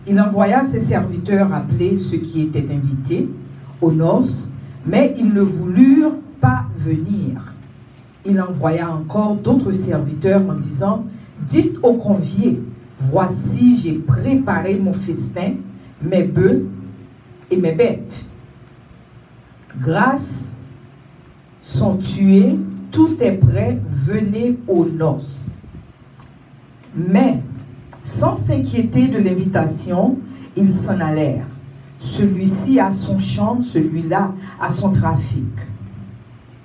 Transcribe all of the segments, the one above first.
Il envoya ses serviteurs appeler ceux qui étaient invités aux noces, mais ils ne voulurent pas venir. Il envoya encore d'autres serviteurs en disant, dites aux conviés, voici j'ai préparé mon festin, mes bœufs et mes bêtes. Grâce sont tués, tout est prêt, venez aux noces. Mais, sans s'inquiéter de l'invitation, ils s'en allèrent. Celui-ci a son champ, celui-là a son trafic.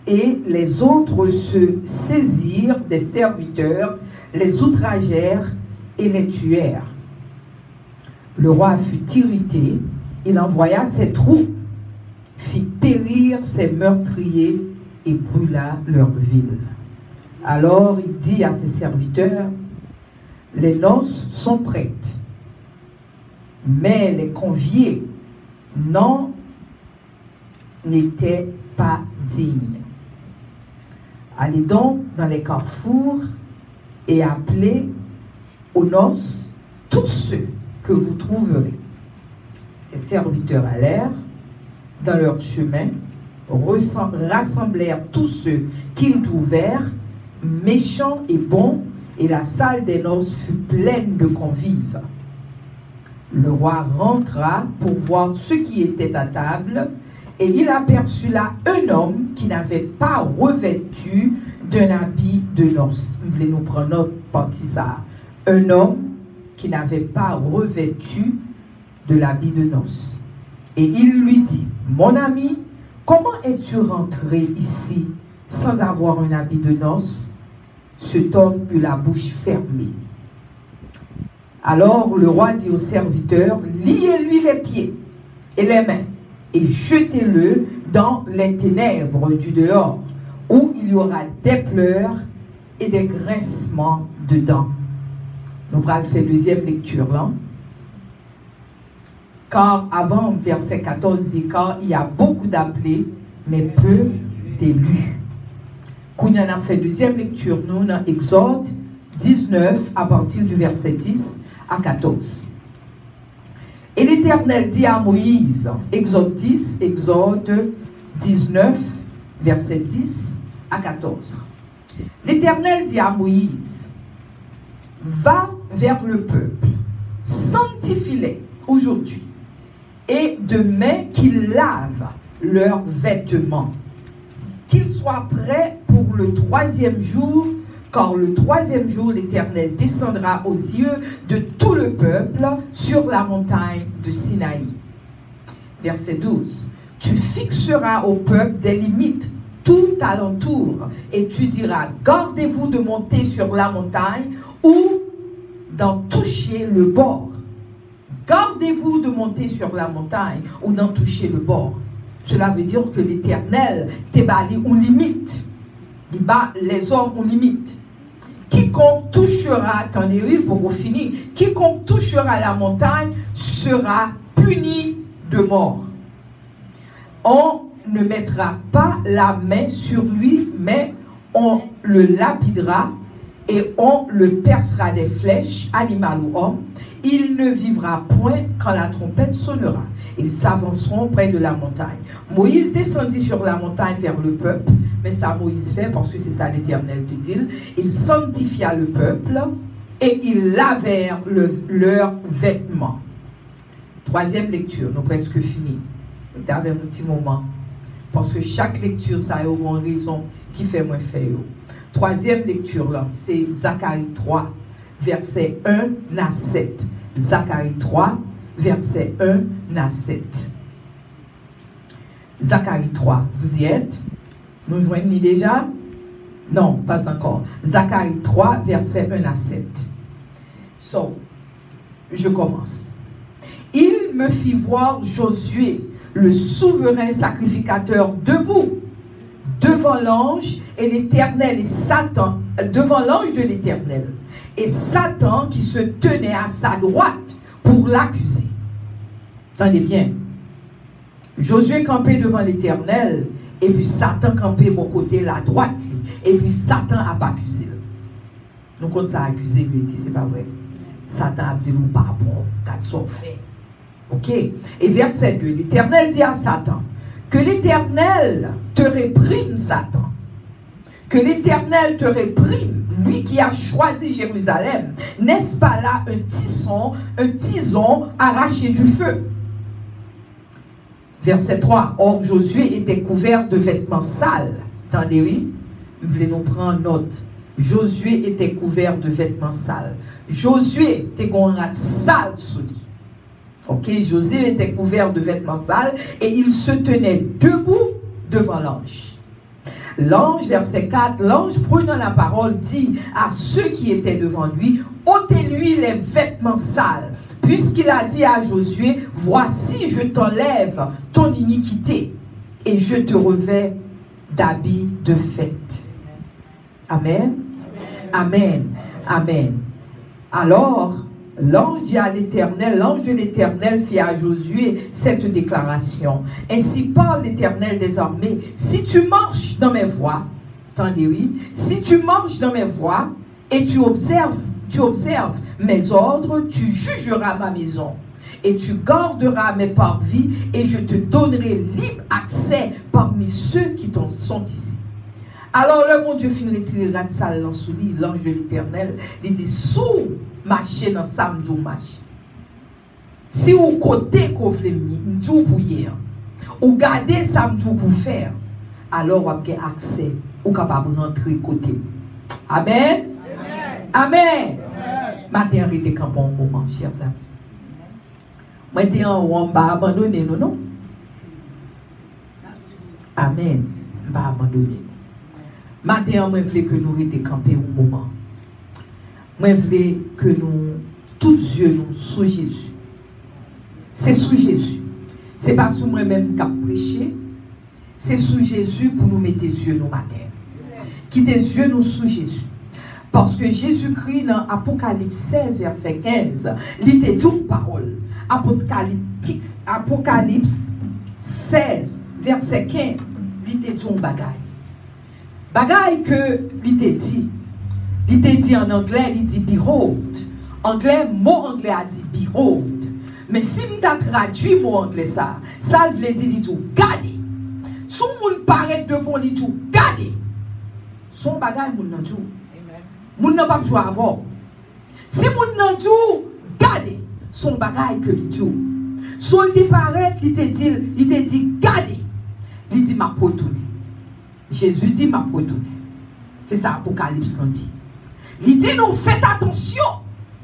Et les autres se saisirent des serviteurs, les outragèrent et les tuèrent. Le roi fut irrité, il envoya ses troupes, fit périr ses meurtriers et brûla leur ville. Alors il dit à ses serviteurs, les noces sont prêtes, mais les conviés n'étaient pas dignes. Allez donc dans les carrefours et appelez aux noces tous ceux que vous trouverez. Ses serviteurs allèrent dans leur chemin, rassemblèrent tous ceux qu'ils trouvèrent, méchants et bons, et la salle des noces fut pleine de convives. Le roi rentra pour voir ceux qui étaient à table, et il aperçut là un homme qui n'avait pas revêtu d'un habit de noces. Vous voulez nous prendre notre partie ça. Un homme qui n'avait pas revêtu de l'habit de noces. Et il lui dit, mon ami, comment es-tu rentré ici sans avoir un habit de noces? Cet homme eut la bouche fermée. Alors le roi dit aux serviteurs, liez-lui les pieds et les mains et jetez-le dans les ténèbres du dehors, où il y aura des pleurs et des grincements de dents. Nous allons faire deuxième lecture là. Car avant, verset 14 dit, car il y a beaucoup d'appelés, mais peu d'élus. Quand on a fait deuxième lecture, nous dans Exode 19 à partir du verset 10 à 14. Et l'Éternel dit à Moïse, Exode 10, Exode 19, verset 10 à 14. L'Éternel dit à Moïse, va vers le peuple, sanctifie-les aujourd'hui, et demain qu'ils lavent leurs vêtements, qu'ils soient prêts pour le troisième jour, car le troisième jour, l'Éternel descendra aux yeux de tout le peuple sur la montagne de Sinaï. Verset 12. Tu fixeras au peuple des limites tout alentour, et tu diras, gardez-vous de monter sur la montagne ou d'en toucher le bord. Gardez-vous de monter sur la montagne ou d'en toucher le bord. Cela veut dire que l'Éternel t'ébali une limite. Il bat les hommes une limite. Quiconque touchera, attendez, pour finir, quiconque touchera la montagne sera puni de mort. On ne mettra pas la main sur lui, mais on le lapidera et on le percera des flèches, animal ou homme. Il ne vivra point quand la trompette sonnera. Ils s'avanceront près de la montagne. Moïse descendit sur la montagne vers le peuple, mais ça Moïse fait parce que c'est ça l'Éternel te dit. Il sanctifia le peuple et ils lavèrent leurs vêtements. Troisième lecture, nous presque fini. Nous avons un petit moment. Parce que chaque lecture, ça a une raison qui fait moins faire. Troisième lecture, là, c'est Zacharie 3, verset 1 à 7. Zacharie 3, verset 1 à 7. Zacharie 3, vous y êtes? Nous joignons déjà? Non, pas encore. Zacharie 3, verset 1 à 7. So, je commence. Il me fit voir Josué, le souverain sacrificateur, debout devant l'ange et l'Éternel et Satan, devant l'ange de l'Éternel, et Satan qui se tenait à sa droite pour l'accuser. Attendez bien. Josué campait devant l'Éternel, et puis Satan campait de mon côté, la droite, et puis Satan n'a pas accusé. Donc, quand ça a accusé, il dit, c'est pas vrai. Satan a dit nous pas bon, qu'à son fait. Ok? Et verset 2, l'Éternel dit à Satan, que l'Éternel te réprime, Satan. Que l'Éternel te réprime, lui qui a choisi Jérusalem. N'est-ce pas là un tison arraché du feu? Verset 3, or Josué était couvert de vêtements sales. Attendez, oui? Vous voulez nous prendre note. Josué était couvert de vêtements sales. Josué était un rat sale sous lui. Ok, Josué était couvert de vêtements sales et il se tenait debout devant l'ange. L'ange, verset 4, l'ange prenant la parole dit à ceux qui étaient devant lui, ôtez-lui les vêtements sales, puisqu'il a dit à Josué, voici je t'enlève ton iniquité et je te revêts d'habits de fête. Amen. Amen. Amen. Alors, l'ange dit à l'Éternel, l'ange de l'Éternel fit à Josué cette déclaration. Ainsi parle l'Éternel des armées, si tu marches dans mes voies, attendez oui, si tu marches dans mes voies et tu observes mes ordres, tu jugeras ma maison et tu garderas mes parvis et je te donnerai libre accès parmi ceux qui sont ici. Alors le mon Dieu fin retirera de sa lance sous lui, l'ange de l'Éternel, il dit, sous marcher dans samedi marche. Si vous côté qu'on veut m'dou pour hier, ou garder samedi pour faire, alors vous avez accès, ou capable de rentrer côté. Amen. Amen. Matin arrêtez quand bon moment, chers amis. Moi t'es en haut, on va abandonner nous, non? Amen. On va abandonner. Matin, moi, je voulais que nous restions campés un moment. Moi, je voulais que nous, tous yeux, nous, sous Jésus. C'est sous Jésus. Ce n'est pas sous moi-même qui a prêché. C'est sous Jésus pour nous mettre les yeux, nous, matin. Quitte les yeux, nous, sous Jésus. Parce que Jésus-Christ, dans Apocalypse 16, verset 15, il était toute parole. Apocalypse 16, verset 15, il était tout bagaille. Bagaille que il te dit en anglais, il dit behold. Mot anglais a dit behold. Mais si je traduit mot anglais ça veut dire il dit gardez. Son moun paraît devant lui tout gardez. Son bagaille moun nan djou. Moun nan pas jouer avant. Si moun nan djou gardez, son bagaille que lui djou. Son te paraît, il te dit gardez. Il dit m'a retourner. Jésus dit m'a retourner. C'est ça Apocalypse dit. Il dit nous faites attention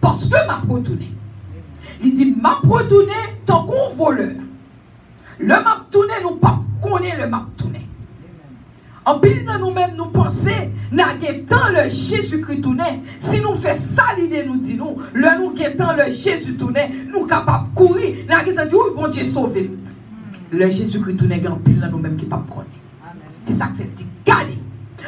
parce que m'a retourner. Il dit m'a retourner tant qu'on voleur. Le m'a tourner nous pas connaît le m'a tourner. En pile nous-mêmes nous penser n'a guettant le Jésus-Christ tourner. Si nous fait ça l'idée nous dit nous, le nous guettant le Jésus tourner, nous capable courir, n'a guettant dit oui bon Dieu sauver. Le Jésus-Christ tourner en pile nous-mêmes qui pas connaître. C'est ça que fait dit gardez.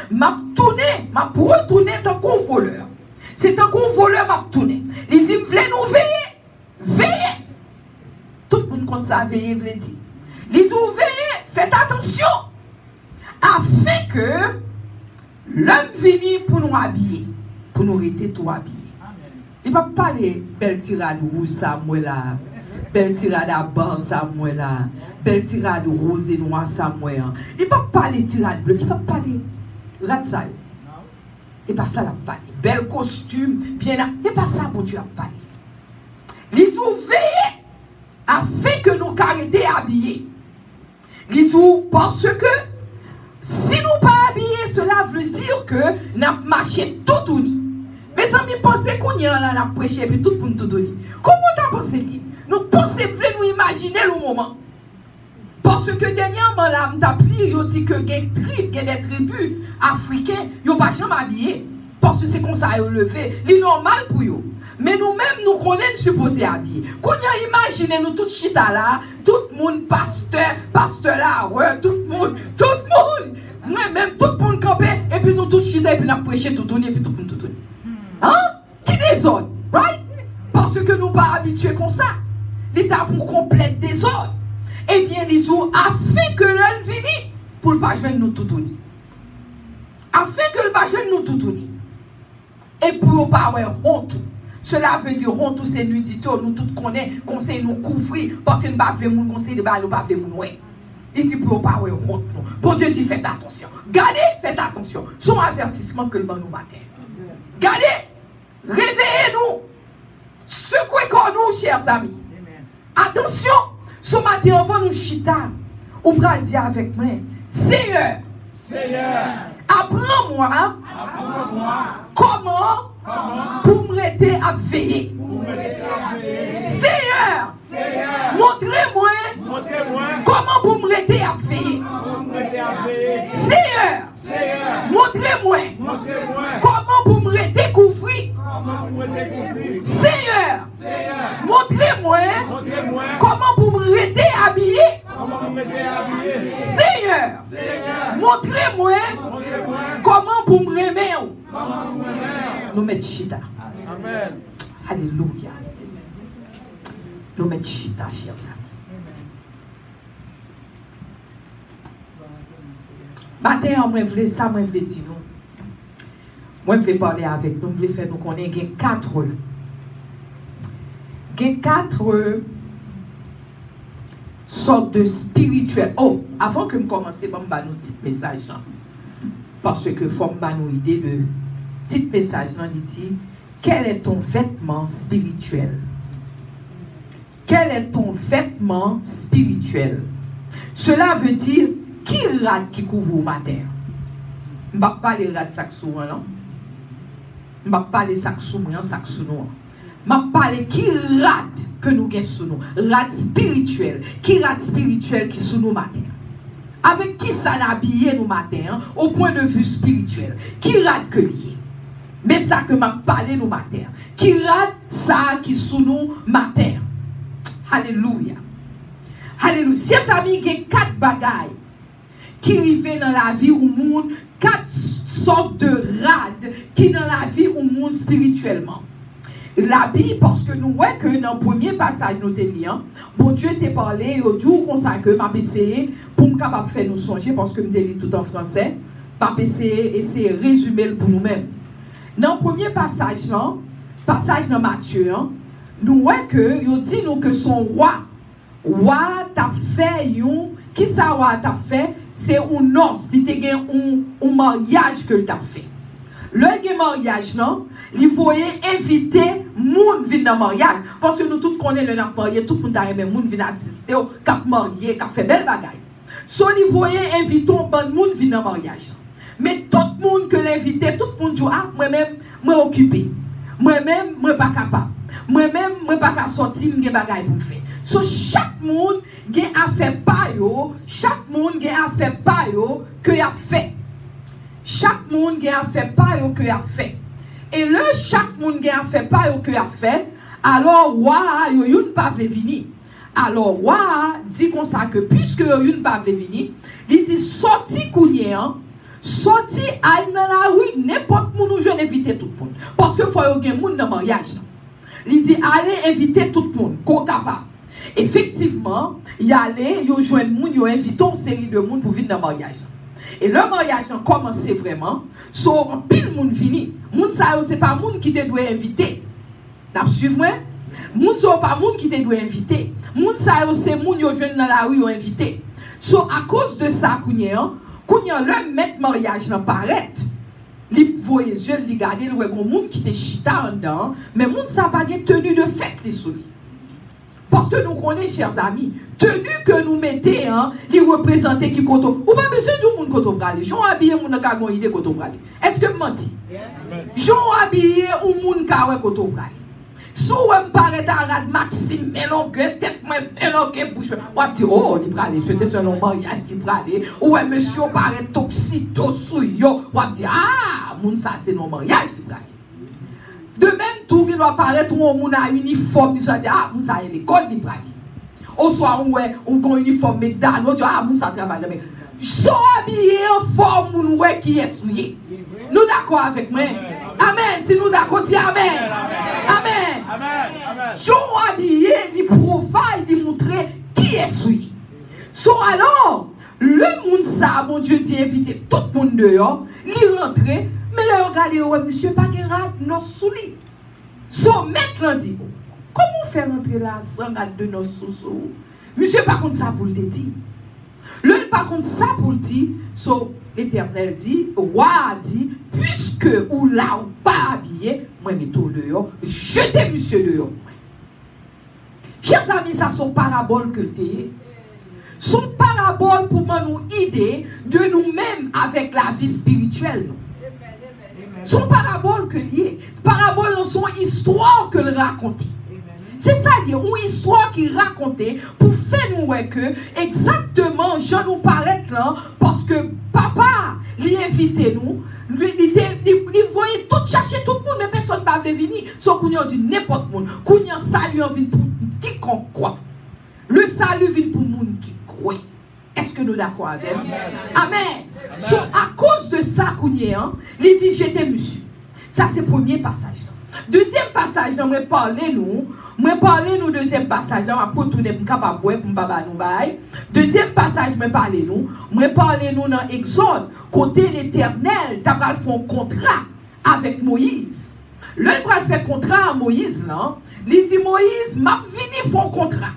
M'a tourné, m'a retourné tant qu'on voleur. C'est tant qu'on voleur m'a tourné. Il dit voulez nous veiller. Veillez. Tout le monde compte ça veiller veut dire. Il dit veillez, faites attention afin que l'homme vienne pour nous habiller, pour nous rester tout habillés. Il va pas parler belle tirade rouge Samuel là. Belle tirade à bas Samuel là. Belle tirade rose et noir Samuel. Il ne peut pas parler tirade bleu, il ne peut pas parler ratsaï. Et pas ça la parler. Bel costume, bien là. Et pas ça, bon Dieu, a parlé. Il dit veillez afin que nous carrétés habillés. Il dit parce que si nous pas habillés, cela veut dire que nous marché tout uni. Mes amis, pensez qu'on y a là, nous prêché et puis tout pour nous tout uni. Comment tu as pensé? Nous pensons, nous imaginer le moment. Parce que dernièrement, là, on a pris, on dit que il y a des tribus africaines, ils ne sont pas jamais habillés. Parce que c'est comme ça, ils ont levé. C'est normal pour eux. Mais nous-mêmes, nous connaissons supposés habiller. Quand on imagine, nous tout chita là, tout le monde, pasteur là, ouais, tout le monde, moi-même, tout le monde campé, et puis nous tout chita, et puis nous avons prêché tout tourné, et puis tout le monde tout tourné. Hein? Qui désordre? Right? Parce que nous ne sommes pas habitués comme ça. L'État pour complète désordre. Eh bien, il dit, afin que l'on vienne, pour ne pas jouer nous tout tourner. Afin que le pas jouer nous tout tourner. Et pour ne pas avoir honte. Cela veut dire on tous ces nudités, nous tous connaissons, conseil nous couvrir, parce que nous ne pouvons pas faire conseil de bail, nous ne pouvons pas faire ouais. Il dit pour pas ouais honte nous. Bon Dieu dit faites attention. Gardez, faites attention. Son avertissement que le bon nous matin. Gardez, réveillez-nous. Secouez comme nous, chers amis. Attention, ce matin avant nous chita, on va dire avec moi, Seigneur, apprends-moi comment pour me rester à veiller. Seigneur, montrez-moi comment pour me rester à veiller. Seigneur, montrez-moi comment pour me rester couvrir. Seigneur, montrez-moi comment pour me rester habillé. Seigneur, montrez-moi comment pour me remettre. Nous mettons chita. Amen. Alléluia. Nous mettons chita, chers amis. Matin, moi, je voulais ça, moi, je voulais dire nous. Moi, je voulais parler avec nous, je voulais faire nous connaître 4 sortes de spirituels. Oh, avant que je commence, je vais vous donner un petit message. Parce que faut me nous idée le petit message. Il dit, quel est ton vêtement spirituel? Quel est ton vêtement spirituel? Cela veut dire, qui rate qui couvre au matin? Je ne vais pas parler de sac sous moi, non? Je ne vais pas parler de sac sous moi, sac sous nous. Je vais parler qui rate que nous avons sous nous. Rate spirituel. Qui rate spirituel qui sous nous matin? Avec qui ça l'habille nous matin, au point de vue spirituel? Qui rate que lié? Mais ça que m'a parlé nous matin. Qui rate ça qui sous nous matin? Alléluia. Alléluia. Chers amis, il y a 4 bagailles qui arrivent dans la vie au monde, 4 sortes de rades qui dans la vie au monde spirituellement. La Bible, parce que nous voyons que dans le premier passage, nous te lions, bon Dieu t'a parlé, au jour qu'on sait que m'a essayé pour me capable faire nous songer, parce que nous te lis tout en français, m'a essayer de résumer pour nous-mêmes. Dans le premier passage, là, passage dans Matthieu, hein, nous voyons que, il dit nous que son roi t'a fait, qui ça roi t'a fait, c'est un noce, il t'a un mariage que t'a fait. Le mariage, non, il voyait inviter moun vin dans mariage parce que nous tous connaissons le mariage, tout le monde a moun vin assister au cap marié, cap fait belle bagaille. So il voyait inviter bon moun vin dans mariage. Mais tout le monde que l'invité, tout le monde dit ah moi-même moi occupé. Moi-même moi pas capable. Moi-même moi pas capable sortir m'gè bagaille pour faire. So chaque monde gen affaire pa yo, chaque monde gen affaire pa yo que y a fait. Chaque monde a fait pas au que a fait. Et le chaque monde a fait pas au que a fait. Alors wa yo yon pas venir. Alors wa dit comme ça que puisque yo yon pas venir, il dit sorti kounye sorti aille dans la rue n'importe moun ou jeune inviter tout le monde parce que faut yo gen moun dans mariage. Il dit allez inviter tout le monde qu'on capable. Effectivement, y aller yo joindre moun yo inviter une série de monde pour venir dans mariage. Et le mariage a commencé vraiment. So, pile moun vini. Moun sa yo, c'est pas moun qui te doit inviter. N'a suivi moi? Moun sa yo, pas moun qui te doit inviter. Moun sa yo, c'est moun yo jeune dans la rue yo invité. So, à cause de ça, kounyen le maître mariage nan paraît. Li voye yeux, li gade, li wè gon moun qui te chita en dedans, mais moun sa pas gen tenue de fête li sou li. Parce que nous connaissons, chers amis, tenue que nous mettons, les représenter qui koto. Ou pas besoin du monde koto brale. J'en habillé moun ka gon idée koto brale. Est-ce que menti? J'en habillé ou moun ka wè koto brale. Sou wè m'paraît à rad Maxime, melongue, tête melongue, bouche. Ou dit oh, li brale, c'était selon mariage, li brale. Ou wè monsieur paraît toxito sou yo. Ou dit ah, moun ça c'est non mariage, li brale. De même, tout qui doit paraître où on a un uniforme, il dit ah, on a l'école de brali. Au soir, on a un uniforme, mais dans l'autre, ah, on a travaillé. Mais, sont habillés en forme, qui est souillé. Nous d'accord avec moi? Amen. Si nous d'accord, dis amen. Amen. Sont habillés, ils profilent, ils montrent qui est souillé. So alors, le monde ça, mon Dieu, dit inviter tout le monde dehors, l'y rentrer. Mais là, regardez, ouais, monsieur, pas de rad, non, souli. So, maintenant, dit, comment faire entrer la sang de nos sous? Monsieur, par contre, ça pour le dire. Le par contre, ça pour le dire, so, l'Éternel dit, roi dit, puisque ou là ou pas habillé, moi, mettez dehors, jetez monsieur dehors. Chers amis, ça sont paraboles que le thé. Son parabole pour nous aider de nous-mêmes avec la vie spirituelle. Son parabole que lié. Parabole dans son histoire que le raconter. C'est ça, dire une histoire qui racontait pour faire nous voir que exactement, je nous paraît là, parce que papa l'invité nous, il voyait tout chercher tout le monde, mais personne ne va venir. Sauf qu'on a dit n'importe monde. Qu'on a salut vient pour quiconque croit. Le salut vient pour monde qui croit. Est-ce que nous d'accord avec? Amen. So, à cause de ça qu'on y est, il dit j'étais monsieur. Ça c'est le premier passage. Deuxième passage, j'aimerais parler nous. Deuxième passage, après tourner capable pour baba nous bail. Deuxième passage, me parler nous dans Exode, côté l'Éternel, t'as pas fait un contrat avec Moïse. Le bras fait contrat à Moïse là, il dit Moïse, m'a vini font contrat.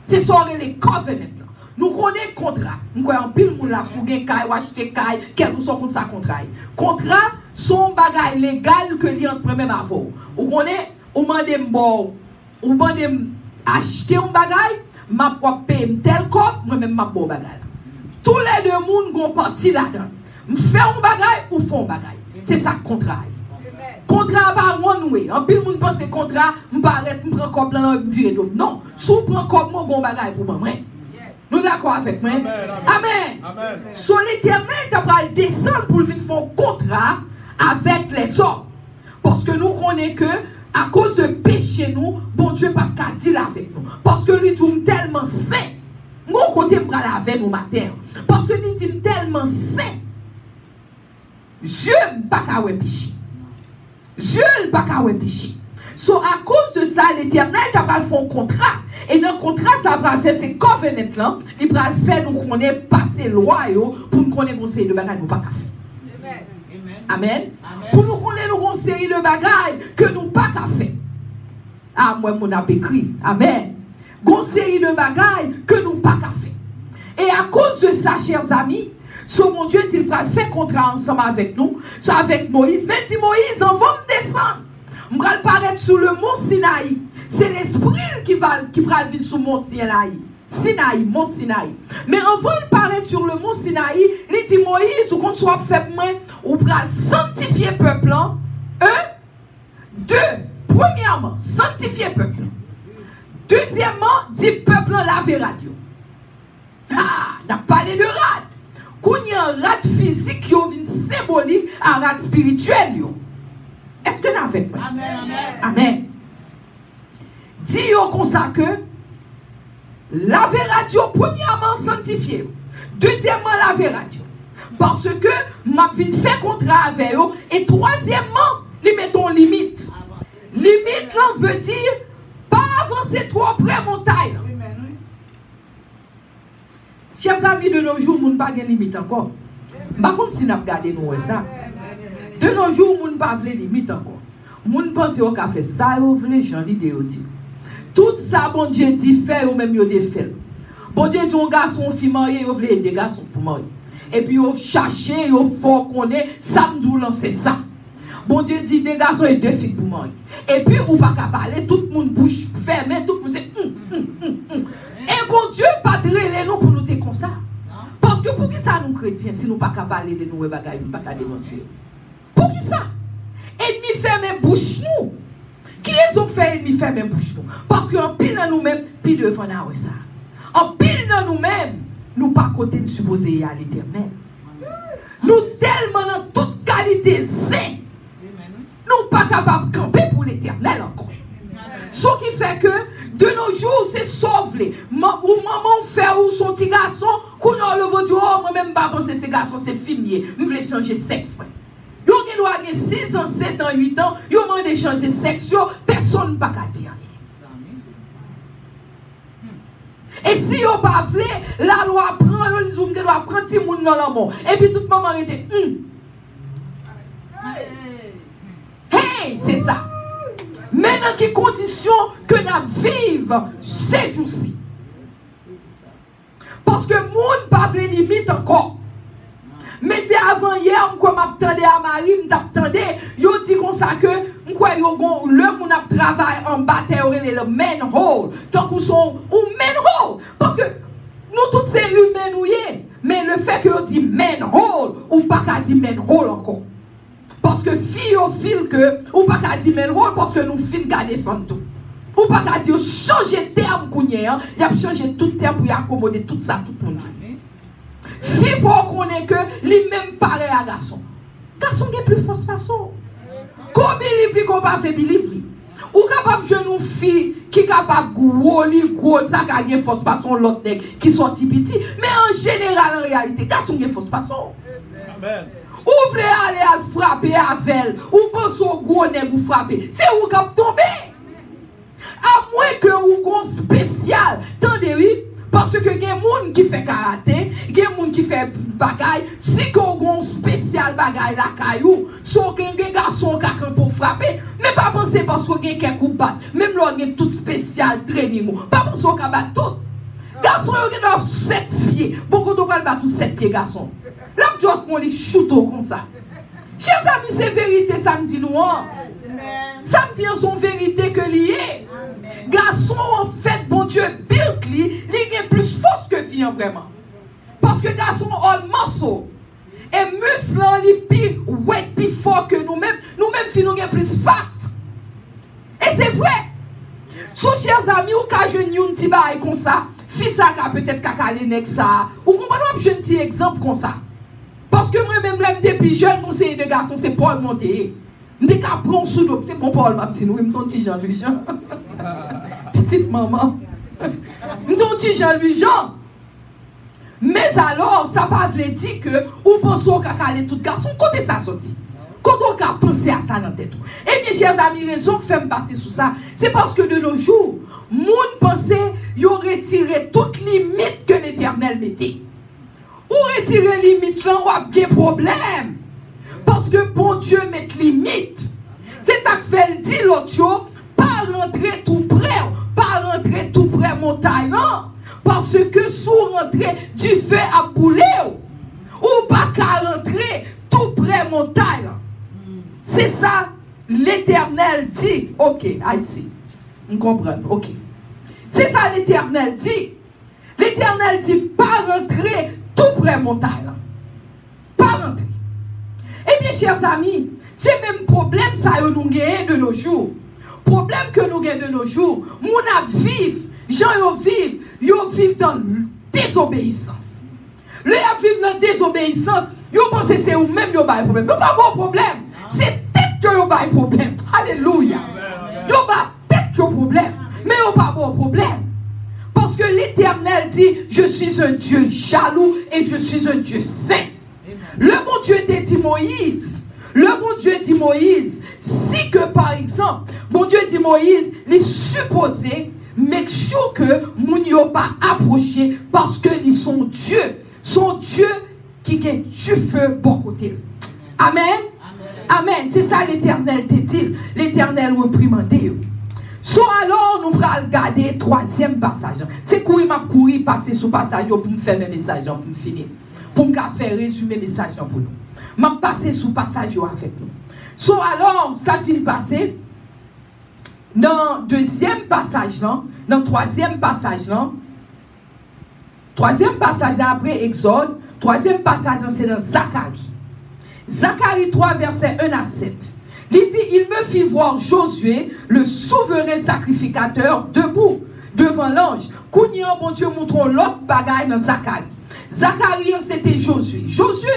C'est ça les covenants là. Nous connaissons contrat. Nous connaissons pile moun la sou gen kay ou acheter kay, quel que soit pour ça contrat. Contrat son bagay légal que li entre même avant. Ou connaît ou mandem bon ou mandem acheter un bagay, m'a pas payer tel cop, moi même m'a bon bagay. Tous les deux moun gon parti là-dedans. M'fait un bagay ou font bagay. C'est ça contrat. Contrat pas moi nous. En pile moun pense contrat, m'arrête m'prend cop là virer d'homme. Non, sous prend cop moi gon bagay pour moi. Nous d'accord avec moi? Amen. Amen. Sur l'Éternel, tu vas descendre pour venir faire un contrat avec les hommes. Parce que nous connaissons que, à cause de péché, nous, bon Dieu pas qu'à dire avec nous. Parce que lui dit tellement saint. Mon côté me avec nous matin. Parce que lui dit tellement saint. Dieu pas qu'à péché. Dieu pas qu'à péché. So, à cause de ça, l'Éternel t'a pas fait un contrat. Et dans le contrat, ça va faire ces covenants là. Il va faire nous qu'on est passé loi pour nous connaître une série de bagages nous pas qu'à faire. Amen. Amen. Pour nous connaître une série de bagages que nous pas qu'à faire. Ah, moi, mon a écrit. Amen. Une série de bagages que nous pas qu'à faire. Et à cause de ça, chers amis, so mon Dieu, il va faire contrat ensemble avec nous, so avec Moïse. Mais dit Moïse, on va me descendre. Je vais paraître sur le mont Sinaï. C'est l'esprit qui va venir sur le mont Sinaï, mont Sinaï. Mais avant de paraître sur le mont Sinaï, il dit Moïse, ou qu'on soit fait moins, ou va sanctifier le peuple. Un, deux, premièrement, sanctifier le peuple. Deuxièmement, dit peuple laver radio. Ah, on a parlé de rad. Quand il y a un rad physique qui est symbolique à un rad spirituel. Est-ce que nous avons fait? Amen. Amen. Dis comme ça que laver radio, premièrement, sanctifier. Deuxièmement, laver radio. Parce que m'a fait contrat avec eux. Et troisièmement, ils mettent une limite. Limite, là, veut dire pas avancer trop près montagne. Chers amis, de nos jours, nous n'avons pas de limite encore. Par contre, si nous avons gardé nous ça. De nos jours, nous n'avons pas de limite encore. Nous pensons qu'on a fait ça, nous voulons changer l'idée. Tout ça, bon Dieu dit, fait ou même yo de fait. Bon Dieu dit, un garçon, fille marié, vous voulez des garçons pour marier. Et puis, vous cherchez, vous faut qu'on ait, ça nous lancer ça. Bon Dieu dit, des garçons et deux filles pour marier. Et puis, ou pas qu'à parler, tout le monde bouche fermée, tout le monde c'est Et bon Dieu, pas traiter nous pour nous te comme ça. Parce que pour qui ça nous chrétiens, si nous pas qu'à parler de nous, bagaille, nous pas qu'à dénoncer. Pour qui ça? Ennemi ferme bouche nous. Qui les ont fait ennemi ferme bouche nous? Parce qu'en pile dans nous-mêmes, puis devant nous ça. En pile dans nous-mêmes, nous pas côté de supposer à l'Éternel. Nous tellement dans toute qualité saint. Nous pas capables de camper pour l'Éternel encore. Ce qui fait que de nos jours, c'est sauvé. Ou maman fait ou son petit garçon, qu'on a le veut dire, oh, moi-même, pas penser ces garçons, c'est filmier. Nous voulons changer sexe. Yo gen doit gen 6 ans, 7 ans, 8 ans, yo mande changer sexe, personne ne peut pas dire. Et si yo pas vle, la loi prend, yo disent que doit prendre ti moun dans l'amour. Et puis toute maman était Hey, c'est ça. Mais Mais dans quelles conditions que nous vivons ces jours-ci? Parce que le monde n'a pas de limite encore. Mais c'est avant hier que m'attendais à Marie, m'attendais, yo dit comme ça que le monde a travaillé en bataille le main role. Tant qu'on sont au main role parce que nous tous c'est humains nous mais le fait que on dit main role ou pas qu'à dire main role encore. Parce que fille au fil que ou pas qu'à dire main role parce que nous fin garder sans tout. Ou pas qu'à dire changer terme kounye, il a changé tout terme pour y accommoder tout ça tout le monde. Il faut qu'on ait que les mêmes pareil à garçon. Garçon est plus force façon. Qu'on believe qu'on pas fait believe. Ou capable de jeune fille qui est capable de gros ça gagner force façon l'autre qui sorti petit mais en général en réalité garçon est force façon. Amen. Ou voulez aller à frapper avec elle ou pense au gros nèg vous frapper. C'est où cap tomber. À moins que ou gon spécial. Tendez oui. Parce que il y a des gens qui font karaté, il y a des gens qui font bagaille. Si on a un spécial bagaille la caillou, soit il y a des garçons qui pour frapper, mais pas penser parce qu'il y a quelqu'un qui bat. Même là, il y a tout spécial training. Pas penser qu'on bat tout. Garçons, il y a 7 pieds. Beaucoup de gens battent tous 7 pieds, garçons. Là, tu vois qu'on les shoot comme ça. Chers amis, c'est vérité, samedi noir. Samedi, c'est vérité que lié. Garçon, en fait, bon Dieu, build lui, il est plus force que fille, vraiment. Parce que garçon, on muscle. Et muscle, il est plus wet, plus fort que nous-mêmes. Nous-mêmes, filles, nous sommes plus fat. Et c'est vrai. So, chers amis, ou quand je n'y un petit bail comme ça, fille, ça, peut-être cacaler avec ça. Ou comprenez, je un petit exemple comme ça. Parce que moi-même, là, depuis jeune, conseiller de garçon, c'est Paul Monté. Je dis qu'à prendre sous l'eau, c'est bon Paul, ma petite, nous, je me dis Jean-Louis Jean. Petite maman. Je me dis Jean-Louis Jean. Mais alors, ça ne veut pas dire que, ou pensez qu'on a calé tout garçon, côté ça sorti. Quand on a pensé à ça dans la tête. Eh bien, chers amis, raison que fait me passer sous ça, c'est parce que de nos jours, monde pensait qu'il aurait retiré toute limite que l'Éternel mettait. Ou retirer limite là, on a bien problème. Parce que bon Dieu met limite. C'est ça que fait le dit l'autre jour, pas rentrer tout près montagne, non. Parce que sous rentrer du feu à bouler, ou pas qu'à rentrer tout près montagne. C'est ça, l'Éternel dit. Ok, I see. On comprend, ok. C'est ça l'Éternel dit. L'Éternel dit, pas rentrer tout près montagne. Pas rentrer. Eh bien, chers amis, c'est le même problème ça nous gagne de nos jours. Problème que nous gagnons de nos jours, nous vivons, gens vivent dans la désobéissance. Les gens vivent dans la désobéissance, ils pensent que c'est eux-mêmes qui ont un problème. Ils n'ont pas de problème. C'est tête qui ont un problème. Alléluia. Ils n'ont pas tête qui ont un problème. Mais ils n'ont pas de problème. Parce que l'Éternel dit, je suis un Dieu jaloux et je suis un Dieu saint. Le bon Dieu dit Moïse, si que par exemple, bon Dieu dit Moïse, les supposés, make sure que moun yo pas approché parce que ils sont Dieu qui est du feu bon côté. Amen. Amen. C'est ça l'Éternel te dit. L'Éternel reprimandé. So alors nous allons regarder troisième passage. C'est courir passer sous passage pour me faire mes messages pour me finir. Pour me faire résumer mes messages pour nous. Je passer sous passage avec nous. So alors, ça vient passer dans le deuxième passage, dans le troisième passage, troisième passage après Exode, troisième passage c'est dans Zacharie. Zacharie 3, verset 1 à 7. Il dit, il me fit voir Josué, le souverain sacrificateur, debout devant l'ange. Kounia, bon Dieu, montrons l'autre bagaille dans Zacharie. Zacharie, c'était Josué. Josué,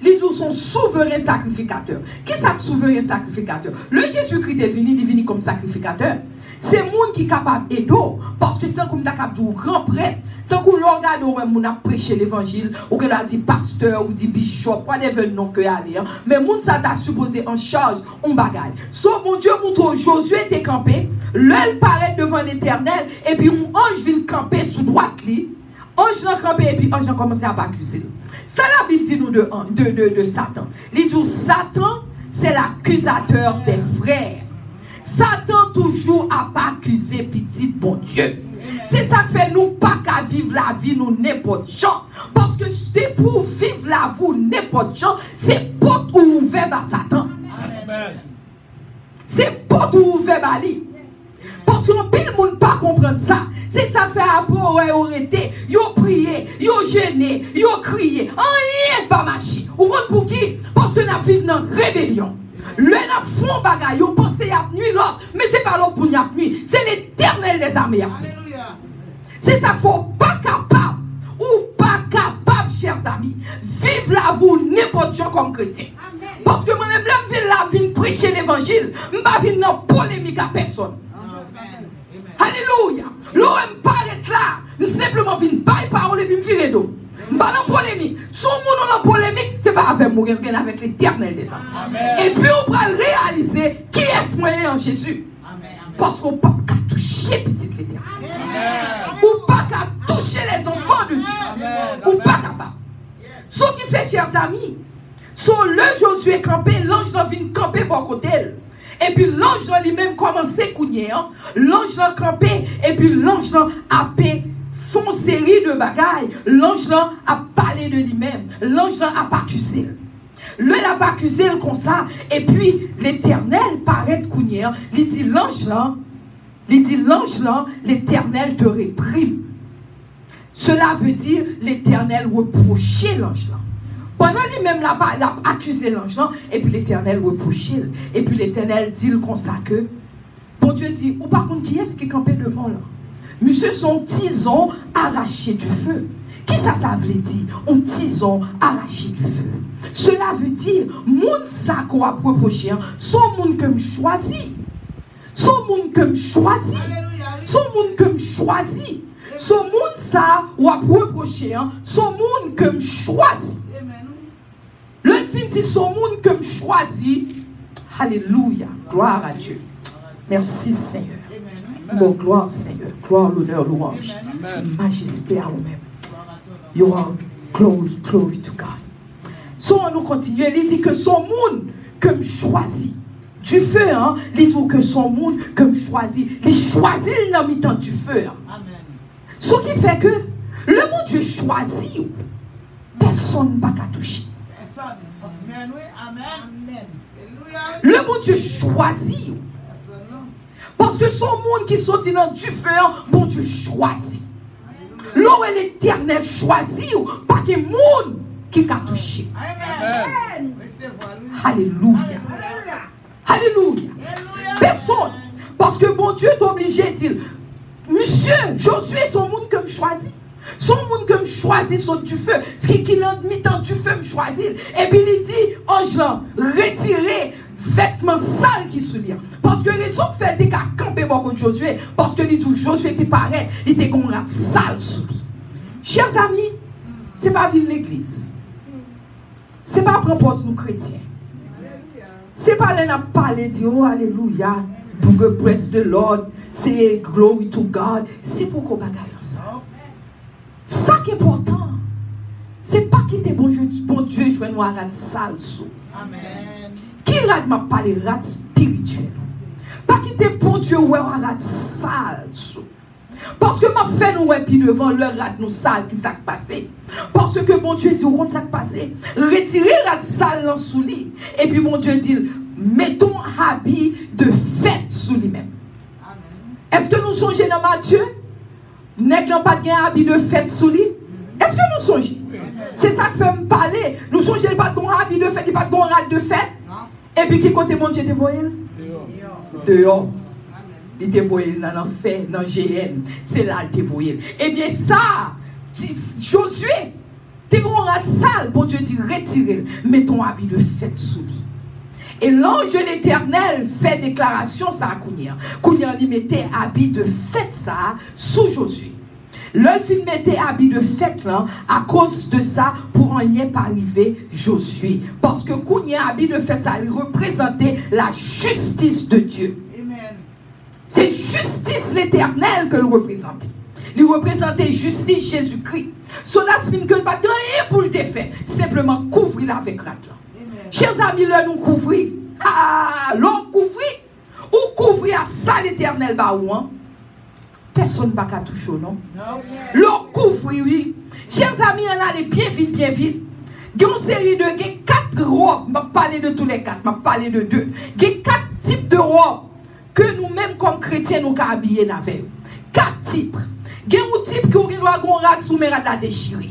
il dit son souverain sacrificateur. Qui est ce souverain sacrificateur? Le Jésus-Christ est venu comme sacrificateur. C'est le monde qui est capable d'aider. Parce que c'est comme un grand prêtre. Tant qu'on regarde, on a prêché l'évangile, ou qu'on a dit pasteur, ou dit bishop, whatever nom que aller. Mais moun ça t'a supposé en charge, on bagaille. Sauf mon Dieu montre Josué était campé, l'œil paraît devant l'Éternel, et puis un ange vient camper sous droite lui. Ange l'a campé, et puis ange a commencé à accuser. Ça la Bible dit nous de Satan. Il dit Satan, c'est l'accusateur des frères. Satan toujours a pas accusé petit bon Dieu. C'est ça qui fait nous pas qu'à vivre la vie nous n'importe gens. Parce que c'est pour vivre la vie n'importe gens, c'est pas ouvert à Satan. C'est pas ouvert à lui. Parce que pile monde pas comprendre ça. C'est ça fait après arrêté, yo prié, yo gêné, yo crié. Rien pas marché. Ou pour qui? Parce que nous vivons dans rébellion. Le n'a font bagaille, yo pensez à nuit l'autre, mais c'est pas l'autre pour y nuit, c'est l'Éternel des armées. C'est ça qu'il faut pas capable ou pas capable, chers amis, vivre la vie n'importe quoi comme chrétien. Parce que moi-même, là, je viens prêcher l'évangile, je ne viens dans polémique à personne. Alléluia. L'OM paraît là, je simplement viens pas parole et puis me virer d'eau. Je ne pas dans polémique. Si on est dans polémique, ce n'est pas avec moi, c'est avec l'Éternel des armées. Et puis on va réaliser qui est-ce moyen en Jésus. Parce qu'on ne peut pas toucher petite l'Éternel. Ou pas qu'à toucher les enfants de Dieu. Ou pas capable. Ce qui fait, chers amis, sur le Josué campé, l'ange vient camper bon côté. Et puis l'ange lui-même commence à couiller. L'ange campé, et puis l'ange a fait une série de bagailles. L'ange a parlé de lui-même. L'ange a pas accusé. Le n'a pas accusé comme ça. Et puis l'Éternel paraît couiller. Il dit l'ange là, l'Éternel te réprime. Cela veut dire l'Éternel reprochait l'ange là. Pendant lui-même, il a accusé l'ange là, et puis l'Éternel reprochait. Et puis l'Éternel dit comme ça que, bon Dieu dit, ou par contre, qui est-ce qui est campé devant là? Monsieur, son tison arraché du feu. Qui ça veut dire? Un tison arraché du feu. Cela veut dire, moun ça qu'on a reproché, son moun que me choisit. Son moun que me choisit. Son moun que me choisit. Son moun ça ou a reproché, son moun que me choisit. Le film dit son monde que me choisit. Alléluia. Gloire à Dieu. Merci Seigneur. Bon, gloire Seigneur. Gloire, l'honneur, louange. Majesté à vous-même. You are glory, glory to God. So on nous continue. Il dit que son monde que me choisit. Du feu, il dit que son monde que me choisit. Il choisit le mi-temps du feu. Ce qui fait que le monde Dieu choisit. Personne ne va toucher. Le bon Dieu choisit. Parce que son monde qui sortit dans du feu, bon Dieu choisit. L'eau est l'Éternel choisit, pas que monde qui a touché. Alléluia. Alléluia. Personne. Parce que bon Dieu est obligé de dire, monsieur, Josué, son monde que me choisit. Son monde que me choisit saute du feu. Ce qui l'a mis dans du feu me choisit. Et puis il dit, ange là, retirez vêtements sales qui se lient. Parce que raison fait des cas camper contre Josué. Parce que dit Josué était pareil, il était comme un sale sous lui. Chers amis, ce n'est pas vivre l'église. Ce n'est pas propos nous chrétiens. Ce n'est pas les n'a parlé de oh alléluia, pour que praise the Lord, c'est glory to God. C'est pour qu'on bagaille ensemble. Ça qui est important, c'est pas quitter bon Dieu, je vais nous arrêter sale sous. Amen. Qui rate m'a parlé rate spirituel. Pas quitter bon Dieu, ouais, arrête sale sous. Parce que m'a fait nous et puis devant le rate nous sale qui s'est passé. Parce que bon Dieu dit, où ça passé? Retirez rate sale dans sous lui. Et puis mon Dieu dit, mettons habit de fête sous lui-même. Est-ce que nous songeons dans Matthieu? Nèg n'a pas de habit de fête sous lui. Est-ce que nous songeons? C'est ça qui fait me parler. Nous songeons pas de habit de fête, pas de rate de fête. Et puis qui côté mon Dieu te voyait? Dehors. Il te voyait dans l'enfer, dans GN. C'est là qu'il te voyait. Eh bien ça, Josué, t'es un rate sale. Bon Dieu dit retirez, mets ton habit de fête sous lui. Et l'ange de l'Éternel fait déclaration ça à Kounia. Kounia lui mettait habit de fête ça sous Josué. Le film mettait habit de fête là à cause de ça pour rien pas arriver Josué. Parce que Kounia habit de fête ça il représentait la justice de Dieu. Amen. C'est justice l'Éternel que le représentait. Il représentait justice Jésus-Christ. Son aspect que pas rien pour le défaire, simplement couvrir avec rate là. Chers amis, là nous couvrir. Ah, l'on couvrir. Ou couvrir à ça l'éternel baouan, personne ne va toucher, non? L'on couvre, oui. Chers amis, on a les bien vite, bien vite. Il y a une série de 4 robes. Je vais parler de tous les 4, je vais parler de 2. Il y a 4 types de robes que nous-mêmes, comme chrétiens, nous avons habillés avec. 4 types. Il y a un type qui doit avoir un rad sous mes rad déchiré.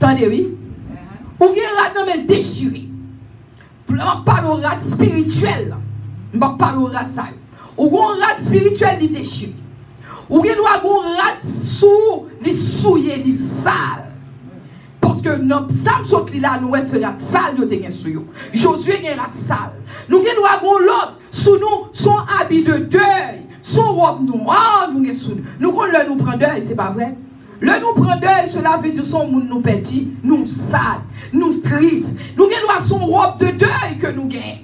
Attendez, oui? Ou il y a un rad déchiré. Je ne parle pas de rad spirituel. Je ne parle pas de rad ça. Ou il y a un rad spirituel qui déchiré. Ou il y a un rad sous les souillés, les sales. Parce que dans le psaume sorti là, nous avons rat sale de sur Josué a un rat sale. Nous avons l'autre sous nous, son habit de deuil, son robe noire, nous sous nous. Nous le nous prend deuil, c'est pas vrai? Le nous prend deuil, cela veut dire son monde nous petit, nous sale, nous triste. Nous avons son robe de deuil que nous gagnons.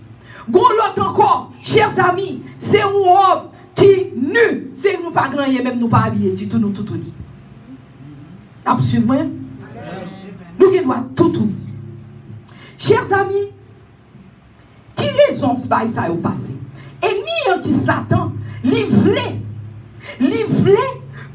L'autre encore, chers amis, c'est une robe qui nue. C'est nous pas grand, même nous pas habillés, dit tout nous tout uni. Absolument. Nous devons tout. Chers amis, qui raison ce bail ça au passé? Et ni un qui Satan, livrer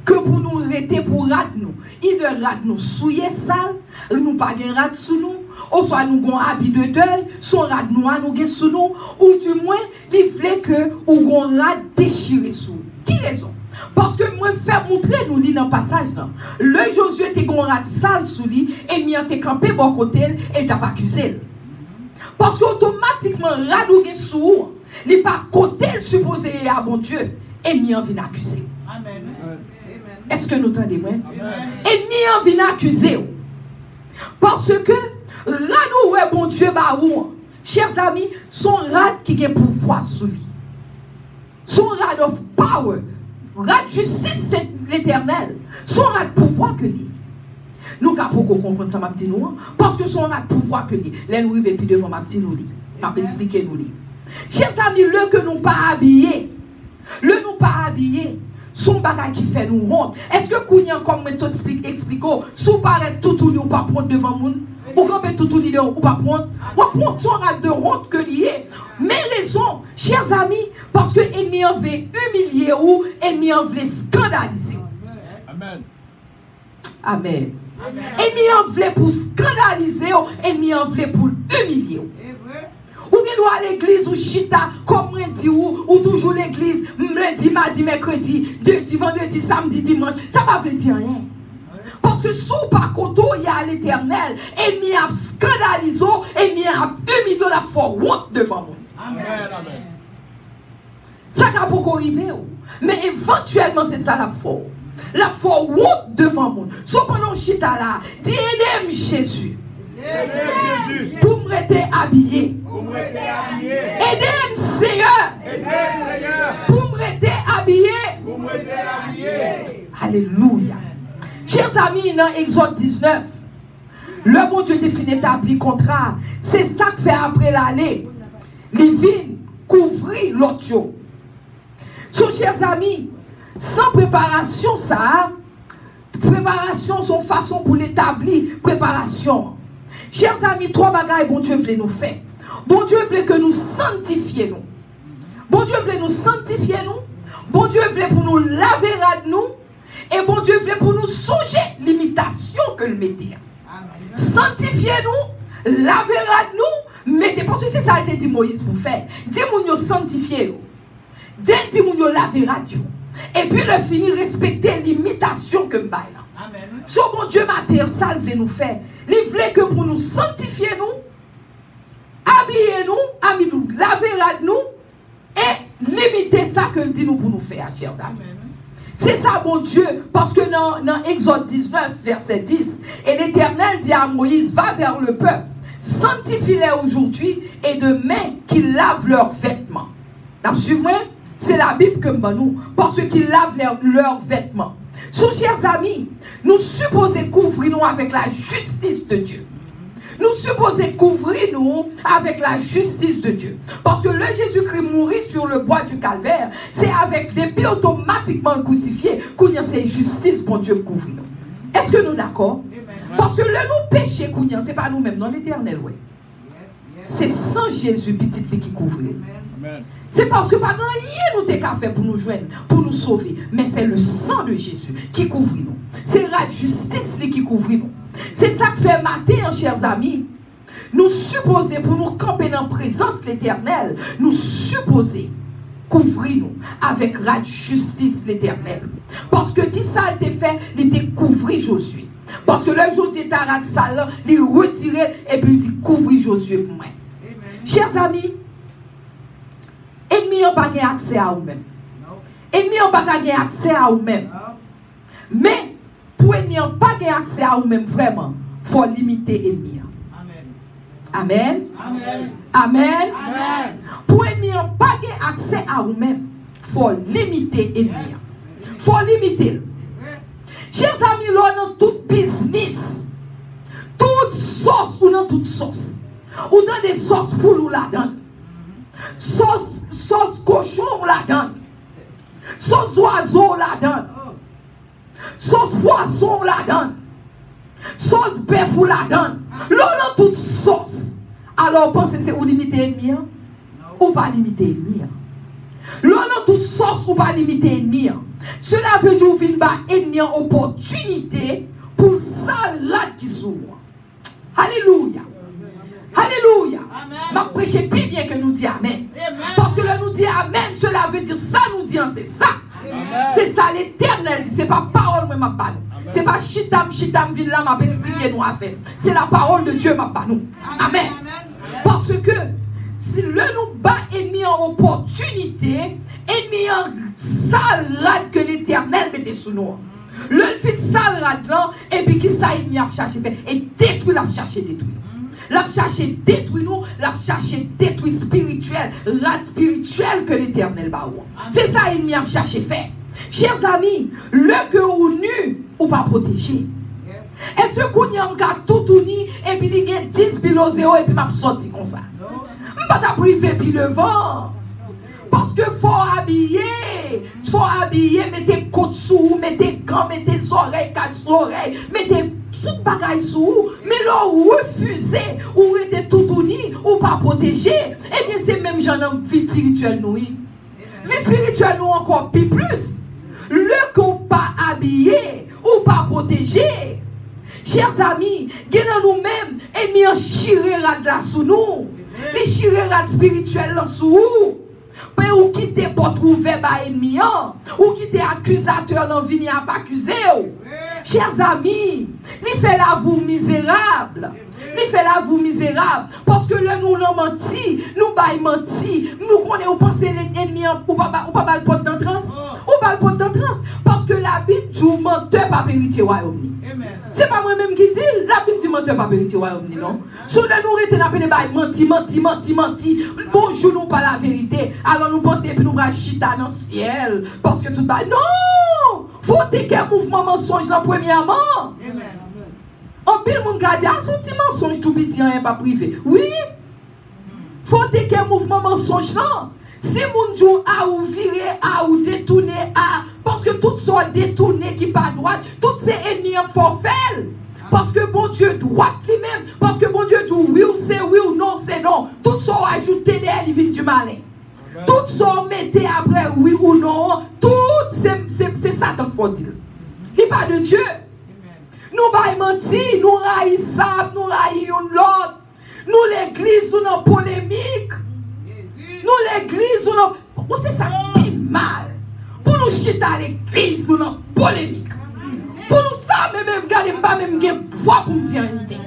que pour nous arrêter pour rad nous. Il de rad nous souiller sale, nous pas gen rad sous nous, ou soit nous gon habit de deuil, son rad noir nous gen sous nous, ou du moins livrer que ou gon rad déchiré sous. Qui raison? Parce que moi, faire montrer nous lit dans le passage là. Le Josué était gon rat sale sous lui et mi était campé bon côté et t'a pas accusé. Parce que automatiquement radou gen sous, il pas côté supposé à bon Dieu et mi en vient accuser. Amen. Est-ce que nous entendez moi? Et mi en vient accuser. Parce que radou ouais bon Dieu ba ou, chers amis, son rad qui a pouvoir sous lui. Son rad of power. Rad justice, c'est l'éternel. Son rad pouvoir que lui. Nous avons comprendre ça, ma petite nous. Parce que son rad pouvoir que lui. Là, nous arrivons plus devant ma petite nous. M'a expliqué nous. Chers amis, le que nous pas habillés. Le nous pas habillés. Son bagage qui fait nous honte. Est-ce que Kounyan, comme je t'explique, sous paraît tout ou pas prendre devant nous? Ou quand tout ou pas prendre? Ou prendre son rad de honte que lié. Mais raison, chers amis, parce que l'ennemi en veut humilier ou l'ennemi en veut scandaliser. Amen. Amen. L'ennemi en veut pour scandaliser ou l'ennemi en veut pour humilier. Ou qu'il doit à l'église ou chita, comme on dit, ou toujours l'église, lundi, mardi, mercredi, jeudi, vendredi, samedi, dimanche, ça ne veut dire rien. Parce que sous par contre, il y a l'éternel, l'ennemi a scandalisé, l'ennemi a humilié la foi honte devant moi. Amen, amen. Ça n'a pas encore arrivé. Mais éventuellement, c'est ça la foi. La foi honte devant moi. Sauf pendant chita là, dis aidez-moi Jésus. Pour me rester habillé. Aidez-moi Seigneur. Pour me rester habillé. Alléluia. Chers amis, dans Exode 19, le bon Dieu était fini établi contrat. C'est ça que fait après l'année. Les vignes couvrir l'autre. So, chers amis, sans préparation, ça, préparation, son façon pour l'établir, préparation. Chers amis, 3 bagailles, bon Dieu voulait nous faire. Bon Dieu voulait que nous sanctifions nous. Bon Dieu voulait nous sanctifier nous. Bon Dieu voulait pour nous laver à nous. Et bon Dieu voulait pour nous songer l'imitation que le mettait. Sanctifiez-nous, laver à nous, mettez. Parce que c'est ça que dit Moïse pour faire. Dis-moi sanctifiez-nous. Dis-moi laver à Dieu. Et puis le finir respecter l'imitation que me baille là. So bon Dieu matin, ça voulait nous faire. Il voulait que pour nous sanctifier nous, habiller nous, amis nous, laver à nous et limiter ça que dit nous pour nous faire, chers amis. C'est ça, bon Dieu, parce que dans Exode 19, verset 10, et l'Éternel dit à Moïse, va vers le peuple, sanctifie-les aujourd'hui et demain qu'ils lavent leurs vêtements. Suivez-moi, c'est la Bible que nous, parce qu'ils lavent leurs vêtements. So, chers amis, nous supposons couvrir nous avec la justice de Dieu. Nous supposons couvrir nous avec la justice de Dieu. Parce que le Jésus-Christ mourit sur le bois du calvaire, c'est avec l'épée automatiquement crucifié qu'on a cette justice pour Dieu couvrir nous. Est-ce que nous d'accord? Parce que le nous péché qu'on a, ce n'est pas nous-mêmes, non l'éternel, oui. C'est sans Jésus, petit qui couvre. C'est parce que pas rien nous t'es qu'à faire pour nous joindre, pour nous sauver. Mais c'est le sang de Jésus qui couvre nous. C'est la justice qui couvre nous. C'est ça que fait matin, chers amis. Nous supposer, pour nous camper dans la présence de l'Éternel, nous supposer couvrir nous avec la justice de l'Éternel. Parce que qui ça a été fait, il était couvrir Josué. Parce que le Josué était à ça, il retirait et puis il dit couvrir Josué pour moi. Chers amis, ennemi n'a pas accès à vous-même. Ennemi n'a pas accès à vous-même. Mais pour ennemi n'a pas accès à vous-même, vraiment, il faut limiter l'ennemi. Amen. Amen. Amen. Amen. Pour ennemi n'a pas accès à vous-même, il faut limiter l'ennemi. Il faut limiter. Chers amis, là, dans tout business, toute sauce ou dans toute sauce, ou dans des sauces pour nous la donne. Sauce cochon on la donne. Sauce oiseau on la donne. Sauce poisson on la donne. Sauce bœuf on la donne. Là dans toute sauce. Alors pensez c'est ou limiter l'ennemi ou pas limiter l'ennemi. Là dans toute sauce ou pas limiter l'ennemi. Cela veut dire que vous n'avez ennemi en opportunité pour salade qui s'ouvre. Alléluia. Alléluia. Ma prêcher plus bien que nous dit Amen. Parce que là nous dit Amen, cela veut dire ça nous dit c'est ça. C'est ça l'Éternel dit. C'est pas parole moi m'a pas nous. C'est pas chitam villa m'a expliqué nous à faire. C'est la parole de Dieu m'a pas nous. Amen. Parce que si le nous bat ennemi en opportunité, ennemi en salade que l'Éternel mettait sous nous. Le fait salade là et puis qui ça ennemi a cherché faire et détruit la chercher détruire. La chercher détruit nous, la chercher détruit spirituel, la spirituel que l'Éternel va voir. C'est ça ennemi a cherché faire. Chers amis, le que ou nu ou pas protégé. Est-ce qu'on y a encore tout uni et puis il y a 10 000 0 et puis m'a sorti comme ça. Je ne pas ta priver puis le vent. Parce que faut habiller, mettez côte sous, mettez gants, mettez oreilles, casse oreilles, mettez tout bagaille sous, mais là refusez ou était tout uni ou pas protégé, eh bien c'est même genre dans vie spirituelle nous. Vie spirituelle nous encore plus. Le qu'on pas habillé ou pas protégé. Chers amis, gagnons nous-mêmes et mis en chirera de la sous nous. Les chirera spirituelles là sous nous. Ou qui te porte ouvert par ennemi, ou qui te accusateur dans vie à pas accuser. Chers amis, il fait la vous misérable. Il fait la vous misérable. Parce que là, nous l'avons menti, nous baillons menti, nous connaissons penser les ennemis ou pas le porte d'entrance. Ou pas le porte d'entrance. Parce que la Bible dit menteur pas héritier royaume. C'est pas moi-même qui dit, la Bible dit menteur pas héritier royaume, non? Si nous restons appelés menti. Bonjour, nous pas la vérité. Alors nous pensons que nous allons chita dans le ciel. Parce que tout va. Non! Faut que un mouvement mensonge là premièrement. En pile, mon gars dit, ah, son petit mensonge tout petit, rien pas privé. Oui! Faut que un mouvement mensonge là. Si mon Dieu a ou viré, a ou détourné, a. Parce que toutes sont détournées qui pas droite, toutes ces ennemis faut faire. Parce que bon Dieu droit lui-même. Parce que bon Dieu dit oui ou c'est oui ou non c'est non. Toutes sont ajoutées derrière les vignes du malin. Toutes sont mettées après oui ou non. Toutes c'est Satan qu'il faut dire. Il n'est pas de Dieu. Nous baillons menti, nous raillons nous raillons l'autre. Nous l'église, nous n'avons polémique. Nous l'église, nous n'avons. C'est ça qui mal. Pour nous chiter à l'église, nous n'avons polémique. Pour nous ça, même regardez pas même voix pour me dire rien.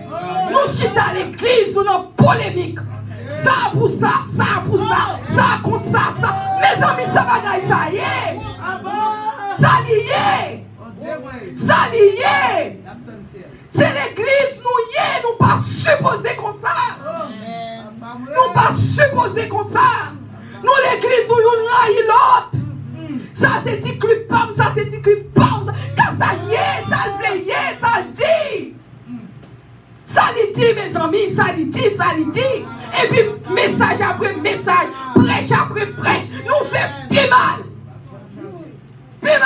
Nous chiter à l'église, nous n'avons polémique. Ça pour ça, ça pour ça, ça contre ça, ça. Mes amis, ça bagaille, ça y est. Ça lié. Ça lié. C'est l'église, nous y est, nous pas supposés comme ça. Nous pas supposés comme ça. Nous l'église, nous y raille l'autre. Ça c'est dit clipam, ça c'est dit clipam. Quand ça y est, ça le fait, ça le dit. Ça le dit, mes amis, ça le dit. Et puis, message après message, prêche après prêche, nous fait plus mal. Plus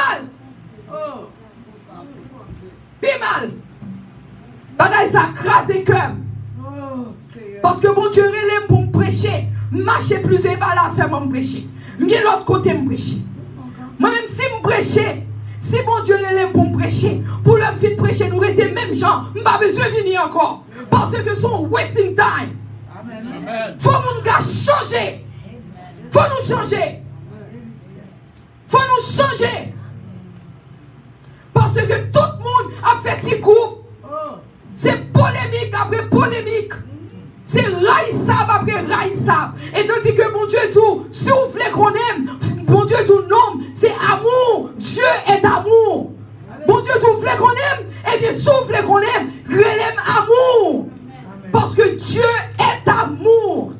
mal. Bagaille ça crase les cœurs. Parce que bon Dieu relève pour me prêcher. marcher plusieurs pas là, c'est mon prêcher. Mais l'autre côté, me prêcher. Moi-même, si je prêche, si mon Dieu l'aime pour me prêcher, pour l'homme fin prêcher, nous rester même gens, je n'ai pas besoin de venir encore. Parce que son wasting time. Il faut nous changer. Il faut nous changer. Il faut nous changer. Parce que tout le monde a fait petit coup. C'est polémique après polémique. C'est raïsab après raïsab. Et tandis que mon Dieu dit, si vous voulez qu'on aime, mon Dieu dit non, c'est amour. Dieu est amour. Mon Dieu dit, vous voulez qu'on aime, eh bien, si vous voulez qu'on aime, relève amour. Parce que Dieu est amour.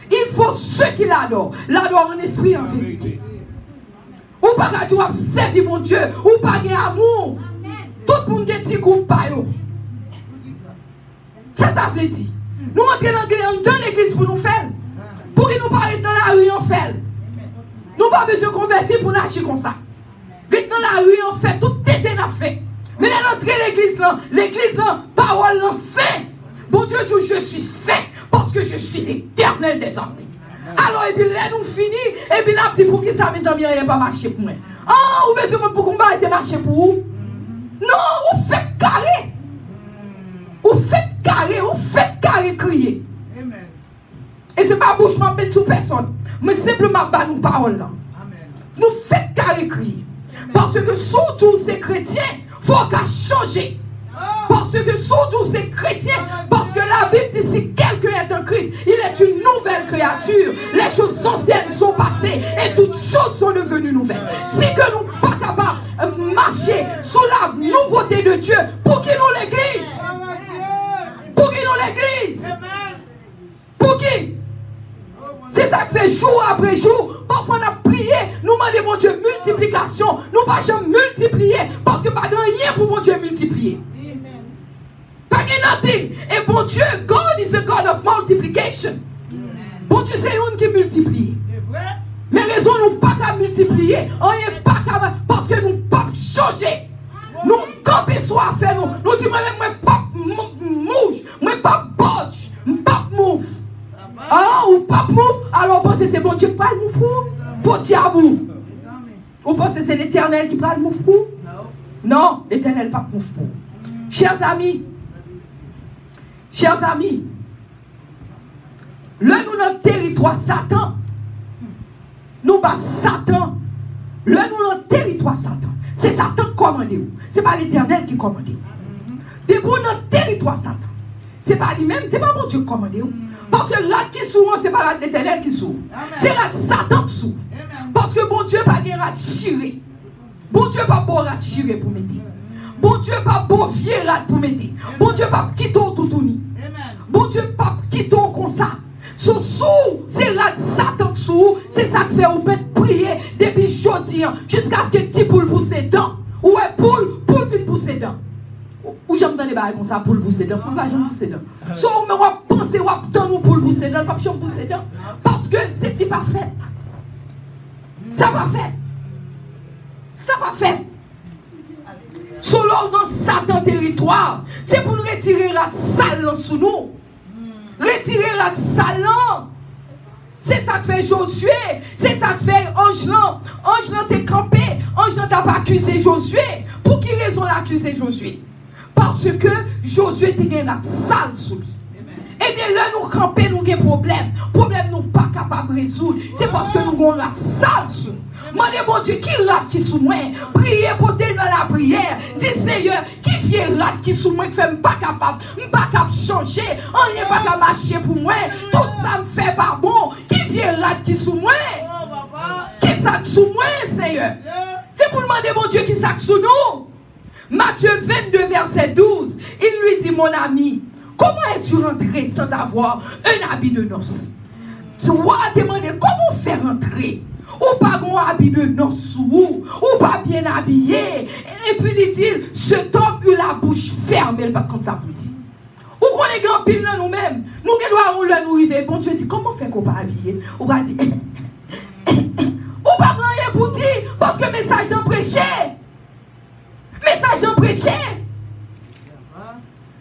Il faut ceux qui l'adorent. L'adorent en esprit et en vérité. Ou pas que tu vas servir mon Dieu, ou pas qu'il y a amour. Tout le monde a un petit groupe par eux. C'est ça que je dis. Nous entrons dans l'église pour nous faire. Pour qu'ils nous parlent dans la rue en fait. Nous n'avons pas besoin de convertir pour nous agir comme ça. Dans la rue en fait, tout était dans fait. Mais là, entrer l'église là, parole là, saint. Bon Dieu dit, je suis saint parce que je suis l'Éternel des armées. Alors, et puis là, nous finissons, et puis là, petit pour qui ça, mes amis, il n'y a pas marché pour moi. Ah, ou bien pour combat, il a marché pour vous. Non, vous faites carré. Vous faites carré crier. Et ce n'est pas bouche mettre sous personne, mais simplement bas nos paroles là. Nous faites carré crier. Parce que surtout ces chrétiens, il faut qu'à changer. Parce que surtout ces chrétiens, parce que la Bible dit si quelqu'un est en Christ, il est une nouvelle créature. Les choses anciennes sont passées et toutes choses sont devenues nouvelles. Si que nous ne sommes pas capables de marcher sous la nouveauté de Dieu, pour qui nous l'église? Pour qui nous l'église? Pour qui? C'est ça qui fait jour après jour. Parfois on a prié, nous demandons mon Dieu multiplication. Nous ne pouvons jamais multiplier parce que pas de rien pour mon Dieu multiplier. Pas de nothing. Et bon Dieu, God is a God of multiplication. Bon Dieu, c'est une qui multiplie. Mais raison, nous ne pouvons pas multiplier. On n'est pas capable parce que nous ne pouvons pas changer. Nous camper soit faire nous. Nous disons, moi, pas mouche, moi, pas bodge, pas move. Ah, ou pas move, alors vous pensez que c'est bon Dieu qui parle move pour diabou. Vous pensez que c'est l'Éternel qui parle move pour? Non, l'Éternel pas move pour. Chers amis, là nous dans le territoire Satan, nous bas Satan, là nous dans le territoire Satan, c'est Satan qui commande, c'est pas l'Éternel qui commande. Depuis dans le territoire Satan, c'est pas lui-même, c'est pas mon Dieu qui commande. Parce que là qui souvent, c'est pas l'Éternel qui sourd. C'est là Satan qui sourd. Parce que bon Dieu pas de rat tiré. Bon Dieu pas beau rat tiré pour mettre. Bon Dieu pas beau vieux rat pour mettre. Bon Dieu pas quitter tout tourni. Bon Dieu pas quitter comme ça. C'est là Satan qui sourd. C'est ça qui fait ou peut prier depuis jeudi jusqu'à ce que petit poule pousse dedans. Ou est poule vient pousser dedans. Ou j'aime dans les balles comme ça pour le pousser dedans, pour pas jamais pousser dedans. So on va penser ou attendre nous pour le pousser dedans, pas jamais pousser dedans parce que c'est pas fait. Ça va fait. Ça va fait. Solo dans Satan territoire, c'est pour nous retirer la salle sous nous. Retirer la salle. C'est ça que fait Josué, c'est ça que fait Angelan. Angelan t'est campé, Angelan t'a pas accusé Josué. Pour qui raison l'accuser Josué? Parce que Josué était dans la salle sous lui. Eh bien là nous camper, nous avons un problème. Problème nous pas capable de résoudre. C'est parce que nous avons la salle sous nous. Mandez mon Dieu qui rat qui sous moi. Priez pour dans la prière. Dis Seigneur, qui vient rat qui sous moi qui fait pas capable de changer. On n'est pas capable de marcher pour moi. Tout ça me fait pas bon. Qui vient rat qui sous moi? Qui ça sous moi, Seigneur? C'est pour demander mon Dieu qui ça sous nous. Matthieu 22, verset 12, il lui dit, mon ami, comment es-tu rentré sans avoir un habit de noces? Tu vas demander comment faire rentrer? Ou pas un habit de noces ou pas bien habillé? Et puis il dit, cet homme eut la bouche fermée, pas comme ça pour dire. Ou qu'on est grand pile là nous-mêmes, nous qui doit nous arriver. Bon Dieu dit, comment faire qu'on pas habillé? Ou pas dire, ou pas rien pour dire, parce que message en prêché. Message en prêché.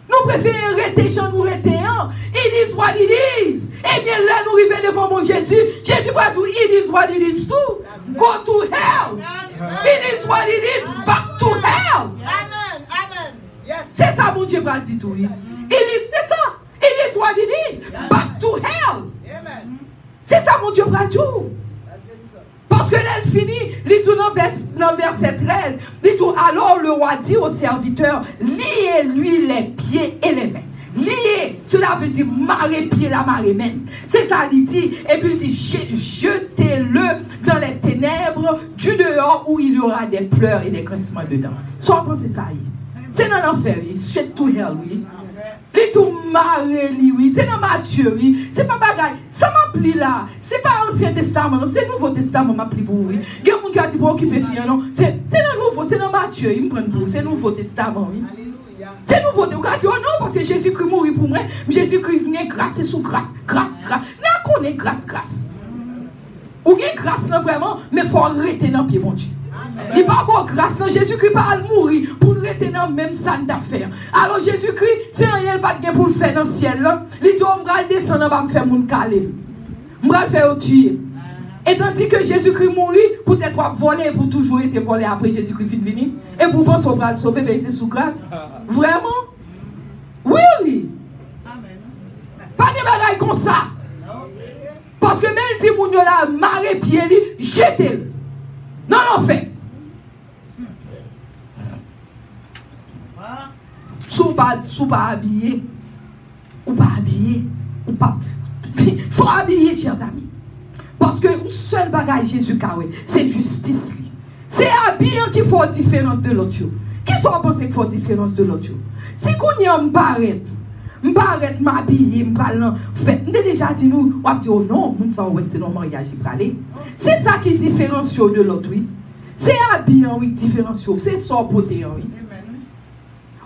Nous préférons arrêter gens nous arrêter. Ils disent what it is. Eh bien, là, nous arrivons devant mon Jésus. Jésus va dire, it is what it is too. Go to hell. It is what it is. Back to hell. Amen. Amen. Yes. C'est ça, mon Dieu va dire tout. C'est ça. It is what it is. Back to hell. Amen. C'est ça, mon Dieu va dire. Parce que là, elle finit, il dit dans verset 13, il dit, alors le roi dit au serviteur, liez-lui les pieds et les mains. Lié, cela veut dire marrer pied la marée main. C'est ça, il dit. Et puis il dit, jetez-le dans les ténèbres du dehors où il y aura des pleurs et des grincements dedans. Soit pensez ça, c'est dans l'enfer, oui. Straight to hell, oui. Il tout marrer, oui. C'est dans Matthieu, oui. C'est pas bagaille. Ça m'appli là. C'est pas Ancien Testament, c'est Nouveau Testament m'appli pour oui. Il y a des gens qui a dit pour occuper fille, non. C'est dans Nouveau, c'est dans Matthieu, il me prend pour. C'est Nouveau Testament, oui. C'est nouveau. Vous avez dit, oh non, parce que Jésus-Christ mourit pour moi. Jésus-Christ vient grâce, c'est sous grâce. Grâce. Là, qu'on est grâce. Ou bien grâce, là, vraiment, mais il faut arrêter dans le pied, mon Dieu. Il n'y a pas bon grâce, non. Jésus-Christ pas mourir pour nous arrêter dans le même sang d'affaires. Alors, Jésus-Christ, c'est rien pas de pour le faire dans le ciel, là. Il dit, on va descendre, on va me faire mon calé. On va le faire tuer. Et tandis que Jésus-Christ mourit, pour être volé, pour toujours être volé après Jésus-Christ fit venir. Et pour penser au bras le sauver, mais c'est sous grâce. Vraiment? Oui, oui. Pas de bagaille comme ça. Parce que même si mon yo la maré pied, jetez-le. Non, fait. Sous pas habillé, ou pas habillé, ou pas. Il faut habiller, chers amis. Parce que le seul bagage Jésus Kawé, c'est justice. C'est habillant qui faut différent de l'autre. Qui sont pensés qu'il faut différence de l'autre? Si qu'on y a m'arrête m'habiller, m'parler, fait, on a déjà dit nous, on a dit oh non, on s'en ouais c'est non mariage il c'est ça qui différencie de l'autre, oui. C'est habillant, oui, différencieux, c'est ça poté, oui.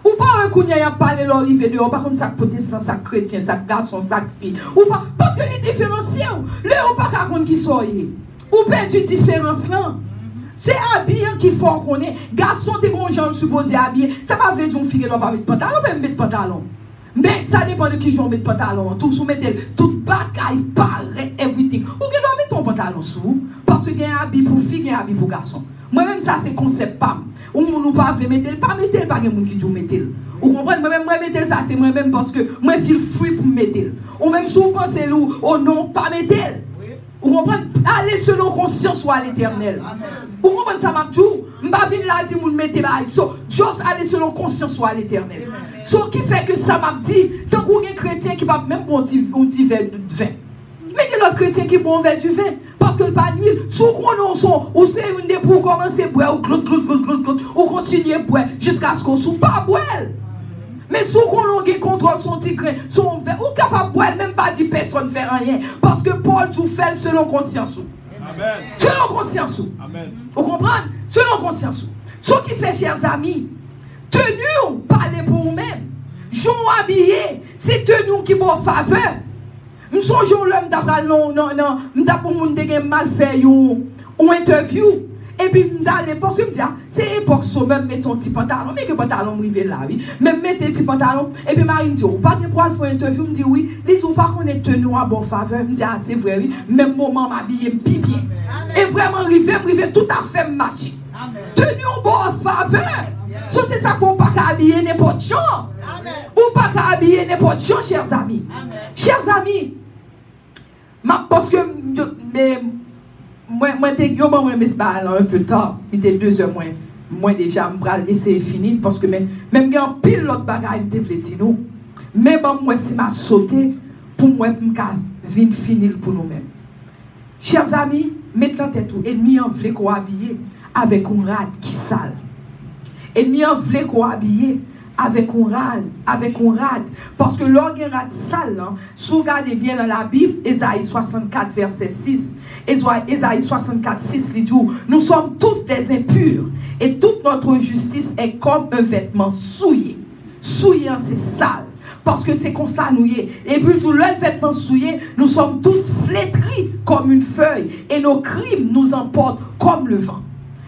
Ou pas un coup n'y a parlé l'arrivée dehors, par contre ça protestant, ça chrétien, ça garçon, ça fille. Ou pas, parce que les différenciants, le ou pas qu'à qui soit, ou perdu différence là. C'est habillant qu'il faut qu'on ait. Garçon, t'es bon gens supposé habiller. Ça va veut dire une fille qui va mettre pantalon, peut mettre pantalon. Mais ça dépend de qui j'en met pantalon. Tout sous mettez toute bagaille paraît everything. Ou que doit mettre ton pantalon sous parce que y a un habit pour fille, il y a un habit pour garçon. Moi même ça c'est concept pas. Ou nous pas veut mettre pas mettre pas quelqu'un qui dit mettre. Ou comprenez moi même moi mettre ça c'est moi même parce que moi feel free pour mettre. Ou même si vous pensez ou oh non pas mettre. Vous comprenez? Allez selon conscience ou à l'éternel. Vous comprenez ça, m'a dit? M'ba vin la dit, moun mettez la. So, just aller selon conscience ou à l'éternel. So, qui fait que ça m'a dit, tant qu'on est chrétien qui va même bon petit verre de vin. Mais il y a l'autre chrétien qui bon verre du vin. Parce que le pas d'huile, sous qu'on son, ou c'est une des pour commencer à boire, ou continuer à boire, jusqu'à ce qu'on soit pas boire. Mais si on contrôle son tigre, son verre, ou capable de boire, même pas 10 personnes ne fait rien. Parce que Paul tout fait selon conscience. Amen. Selon conscience. Amen. Vous comprenez? Selon conscience. Ce qui fait, chers amis, tenue, parlez pour vous-même. Jour habillé, c'est tenue qui m'en faveur. Nous sommes jour l'homme d'après non, pour moun de mal fait une interview. Et puis, parce que je me dis, c'est époque, même mettre ton petit pantalon, mais que pantalon rivé là, oui. Même mettre petit pantalon. Et puis, Marie me dit, pas de pour faire une interview, me dit, oui. Il dit, pas qu'on est tenu à bon faveur. Me dit, ah, c'est vrai, oui. Même moment, m'habiller, me bien. Et vraiment, rivé tout à fait marcher. Tenu à bon faveur. So, c'est ça qu'on pas habiller n'importe gens. Ou pas habiller n'importe gens, chers amis. Chers amis, parce que, moi, un peu tard, il était 2 heures moins. Moi, déjà, je vais essayer de finir parce que même il y a un pile l'autre bagaille, je vais dire nous. Mais moi, si je sauté, pour moi, je vais finir pour nous-mêmes. Chers amis, mettez en tête tout. Ennemi en voulait qu'on habille avec un rad qui sale. Ennemi en voulait qu'on habille avec un rad. Parce que l'orgue rad sale, si vous regardez bien dans la Bible, Ésaïe 64, verset 6, Ésaïe 64, 6, il dit, nous sommes tous des impurs et toute notre justice est comme un vêtement souillé. Souillé, c'est sale. Parce que c'est comme ça nous y est. Et puis tout le vêtement souillé, nous sommes tous flétris comme une feuille et nos crimes nous emportent comme le vent.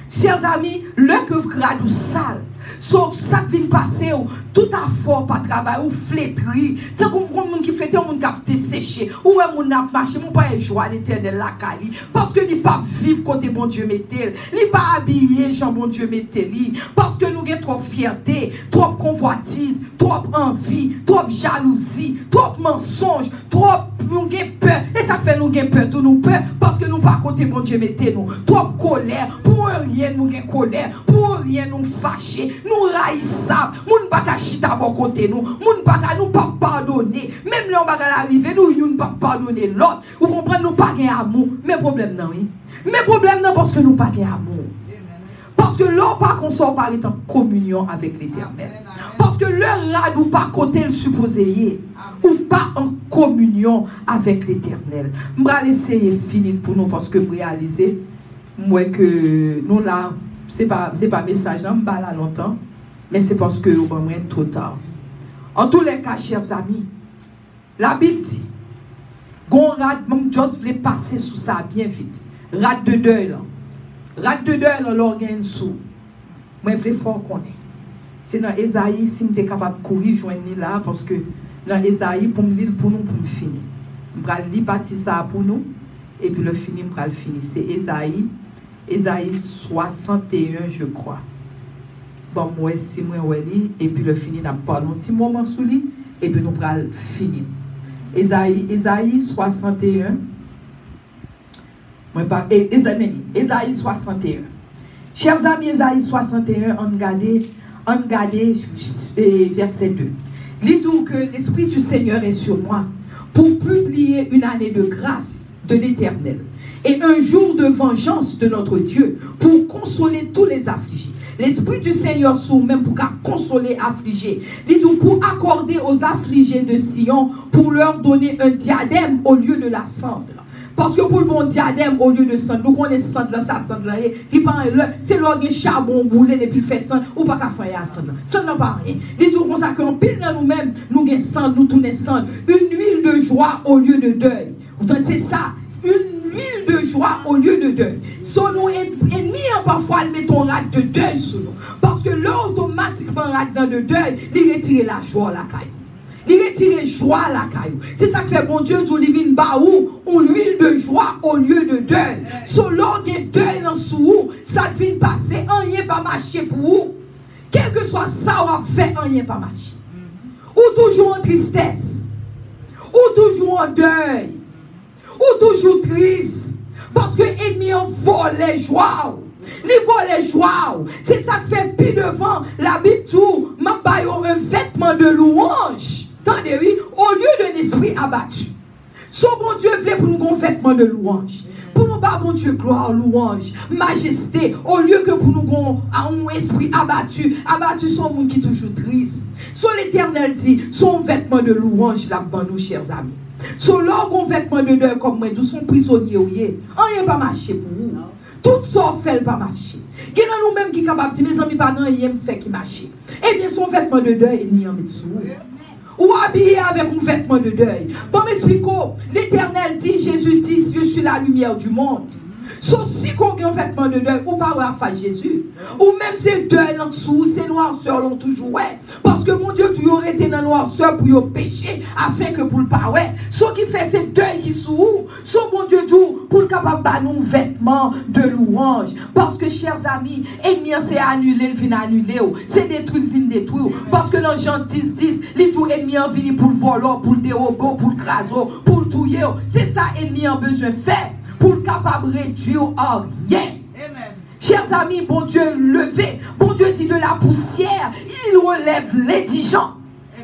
Chers amis, le que grade ou sale, So, ça vient passer, tout à fort pas travail, ou flétri. C'est comme un monde qui flétri, un monde qui a été séché, ou un monde qui a marché, mon pas joie l'éternel la cali. Parce que il pas vivre côté bon Dieu mettel, il pas habillé Jean bon Dieu mettel, parce que nous avons trop fierté, trop convoitise, trop envie, trop jalousie, trop mensonge, trop nous avons peur. Et ça fait nous avons peur, tout nous peur, parce que nous pas côté bon Dieu mettel nous. Trop colère, pour rien nous avons colère, pour rien nous fâcher, nous raïssables, nous pas chita bon côté nous, nous pas nous pas pardonner, même là on va arriver, nous ne pas pardonner l'autre, vous comprenez, nous pas gain amour, mais problème non, oui. Mais problème non parce que nous pas gain amour. Parce que l'on pas qu'on sort par être en communion avec l'Éternel. Parce que le rad ou pas côté le supposé ou pas en communion avec l'Éternel. Je vais essayer de finir pour nous parce que je réaliser moi que nous là c'est pas message là, je là longtemps mais c'est parce que on va trop tard. En tous les cas chers amis, la Bible dit gon rad je voulais passer sous ça bien vite. Rad de deuil là. Rad de deuil là l'organe sous. Moi je voulais fort connaître. C'est dans Esaïe si je suis capable de courir joindre là parce que dans Esaïe pour me lire pour nous pour me finir. Je vais lire partie ça pour nous et puis le finir je vais le finir. C'est Esaïe 61 je crois. Bon moi si moi ouais et puis le finir n'a pas un petit moment sous lui et puis nous allons finir. Esaïe 61 Esaïe 61. Chers amis, Esaïe 61, on regarde verset 2. Il dit que l'Esprit du Seigneur est sur moi pour publier une année de grâce de l'Éternel et un jour de vengeance de notre Dieu pour consoler tous les affligés. L'Esprit du Seigneur sur même pour consoler affligés. Il dit pour accorder aux affligés de Sion pour leur donner un diadème au lieu de la cendre. Parce que pour le bon diadème, au lieu de cendre, nous connaissons cendre là, ça cendre là, c'est l'orgue charbon boulé et puis il fait cendre, ou pas qu'à faire à cendre. Ça n'a pas rien. Il dit qu'on s'accorde en pile dans nous-mêmes, nous avons cendre, nous tournons cendre. Une huile de joie au lieu de deuil. Vous entendez, c'est ça. Une huile de joie au lieu de deuil. Son nous ennemis, parfois, mettons rade de deuil sur nous. Parce que là, automatiquement, rade de deuil, il retire la joie à la caille. Il retire joie à la caillou. C'est ça que fait bon Dieu du livin baou, on l'huile de joie au lieu de deuil. Son l'orgue deuil dans sous, ça vient passer, rien pas marcher pour vous. Quel que soit ça, on va faire, rien pas marcher. Ou toujours en tristesse, ou toujours en deuil, ou toujours triste. Parce que l'ennemi en vole les joies. Les volets joie. C'est ça que fait plus devant la Bible tout. M'a baillé un vêtement de louange. Attendez, oui, au lieu d'un esprit abattu. Son bon Dieu voulait pour nous un vêtement de louange. Pour nous, bon Dieu, gloire, louange, majesté. Au lieu que pour nous un esprit abattu. Abattu, son monde qui est toujours triste. Son l'Éternel dit, son vêtement de louange là-bas, nous, chers amis. Son l'orgon vêtement de deuil comme moi, nous sommes prisonniers. On n'a pas marché pour vous. Tout ça fait pas marcher. Il y a nous-mêmes qui sont capables de dire, mes amis, pas rien fait qui marche. Eh bien, son vêtement de deuil, il n'y a pas de sous. Ou habillé avec un vêtement de deuil. Bon, m'expliquons. L'Éternel dit, Jésus dit, je suis la lumière du monde. Sauf si qu'on a un vêtement de deuil, ou pas à faire Jésus. Ou même ces deuils en dessous, ces noirceurs l'ont toujours, ouais. Parce que mon Dieu, tu aurais été dans la noirceur pour y pécher, afin que pour le pas, ouais. Ce qui fait ces deuils qui sont, son mon Dieu, pour le capable de nous vêtements de louange. Parce que, chers amis, ennemi, c'est annulé, il vient annuler, c'est détruit, il vient détruire. Parce que dans Jean 10, les tout ennemis en vient pour le voler, pour le dérober, pour le craser, pour le touiller. C'est ça, ennemi en besoin de faire. Pour le capable de réduire en rien. Amen. Chers amis, bon Dieu levé, bon Dieu dit de la poussière, il relève les indigents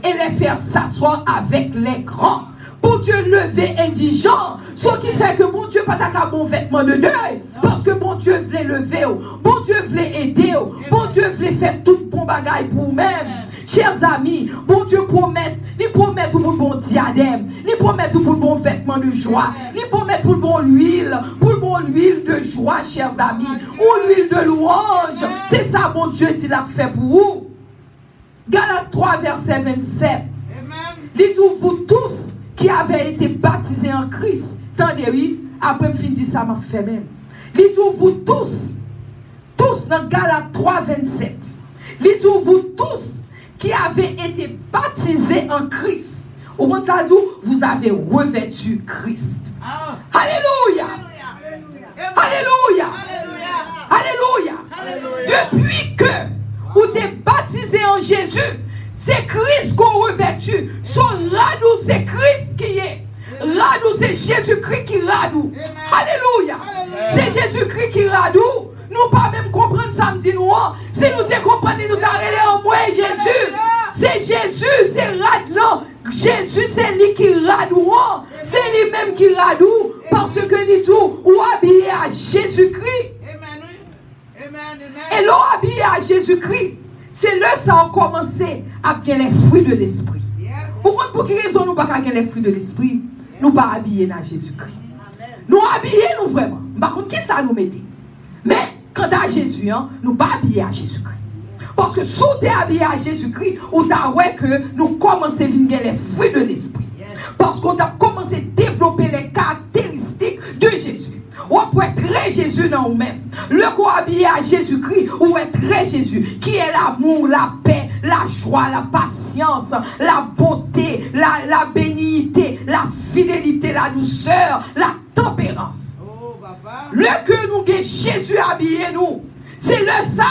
et les faire s'asseoir avec les grands. Bon Dieu levé indigent, ce qui fait que bon Dieu pas ta bon vêtement de deuil, parce que bon Dieu voulait lever, bon Dieu voulait aider, bon Dieu voulait faire tout bon bagaille pour même. Chers amis, bon Dieu promet, il promet pour le bon diadème, il promet pour le bon vêtement de joie, il promet pour le bon huile de joie, chers amis, ou l'huile de louange. C'est ça, bon Dieu, il a fait pour vous. Galates 3, verset 27. Il dit, vous tous qui avez été baptisés en Christ, attendez, oui, après me finir ça, m'a fait même. Il dit, vous tous dans Galates 3, 27. Il dit, vous tous qui avez été baptisés en Christ, au moment ça dit, vous avez revêtu Christ. Alléluia. Alléluia. Alléluia. Depuis que vous êtes baptisés en Jésus, c'est Christ qu'on revêtu. Son radou, c'est Christ qui est. Radou, c'est Jésus-Christ qui radou. Alléluia. C'est Jésus-Christ qui radou. Nous pas même comprendre samedi nous. Si nous te comprenons, nous t'arrêtons en moi Jésus. C'est Jésus, c'est radou. Jésus, c'est lui qui radou. C'est lui-même qui radou. Parce que nous dit, ou habillé à Jésus-Christ. Et l'on habillé à Jésus-Christ. C'est là que ça a commencé à gagner les fruits de l'esprit. Pour quelle raison nous ne pas gagner les fruits de l'esprit? Nous ne pas habillés dans Jésus-Christ. Nous habillés, nous vraiment. Par contre, qui ça nous mettait? Mais quant à Jésus, hein, nous ne pas habillés à Jésus-Christ. Parce que si tu es habillé à Jésus-Christ, on t'a vu que nous commençons à gagner les fruits de l'esprit. Parce qu'on a commencé à développer les caractéristiques de Jésus. On peut être très Jésus dans nous-mêmes. Le corps habillé à Jésus-Christ, ou être très Jésus, qui est l'amour, la paix, la joie, la patience, la bonté, la bénignité, la fidélité, la douceur, la tempérance. Le que nous avons Jésus habillé nous, c'est le ça.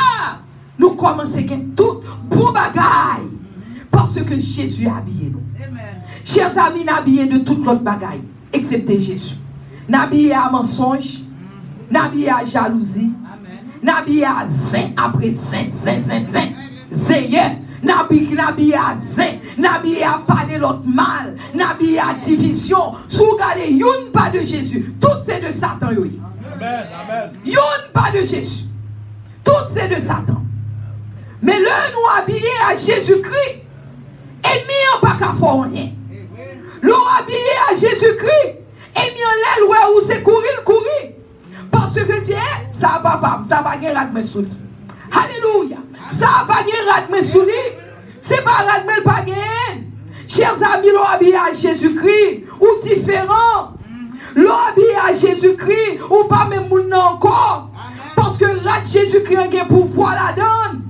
Nous commençons à gagner tout bon bagaille. Parce que Jésus a habillé nous. Chers amis, nous habillés de toute l'autre bagaille, excepté Jésus. N'habillé à mensonge, n'habillé à jalousie, n'habillé à zin, après zin, n'habillé à zin, n'habillé à parler l'autre mal, n'habillé à division. Si vous regardez, y'on pas de Jésus, tout c'est de Satan. Y'on pas de Jésus, tout c'est de Satan. Mais là, nous habillés à Jésus-Christ, ennemi en pas qu'à faire rien. L'on habillé à Jésus-Christ. Et bien là, où c'est courir. Parce que Dieu, ça va pas, ça va gagner rat mes souli. Alléluia. Ça va gagner rat mes souli. C'est pas rat mes pas gagner. Chers amis, l'on habillé à Jésus-Christ, ou différent. L'on habillé à Jésus-Christ, ou pas même moun encore. Parce que rat Jésus-Christ a un pouvoir la donne.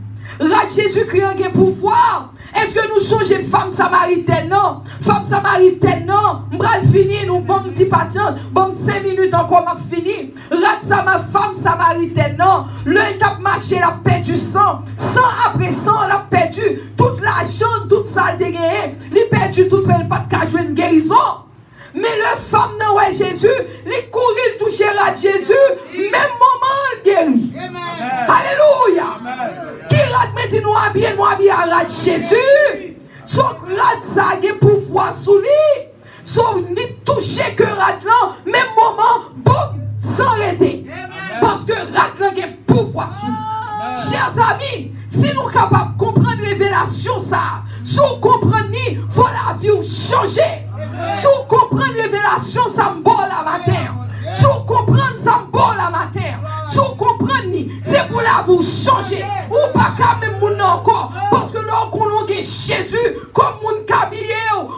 Rat Jésus-Christ a un pouvoir. Est-ce que nous songeons femme samaritaine? Non. Femme samaritaine, non. M'bral fini, nous bon petit patient, bon 5 minutes encore m'a fini. Rat ça ma femme samaritaine, non. Le tape marché, la paix du sang. Sang après sang, la perdu. Toute l'argent, toute ça de gagné. Il perdu tout, il pas de cas jouer une guérison. Mais le femme, non, ouais, Jésus, il courir, il toucher à Jésus, même moment, il guérit. Alléluia. Qui rate, mais nous habillons à Jésus. Son rate, ça a un pouvoir sous lui. Son ni toucher que rate là, même moment, boum, s'arrêter. Parce que rate là, a un pouvoir sous lui. Chers amis, si nous sommes capables de comprendre révélation, ça, si vous comprenez, il faut la vie changer. Si vous comprenez révélation, ça me bat la matin. Si vous comprenez, ça me bat la matin. Si vous comprenez, c'est pour la vous changer. Ou pas quand même moun encore. Parce que là, on a Jésus comme moun kabillé.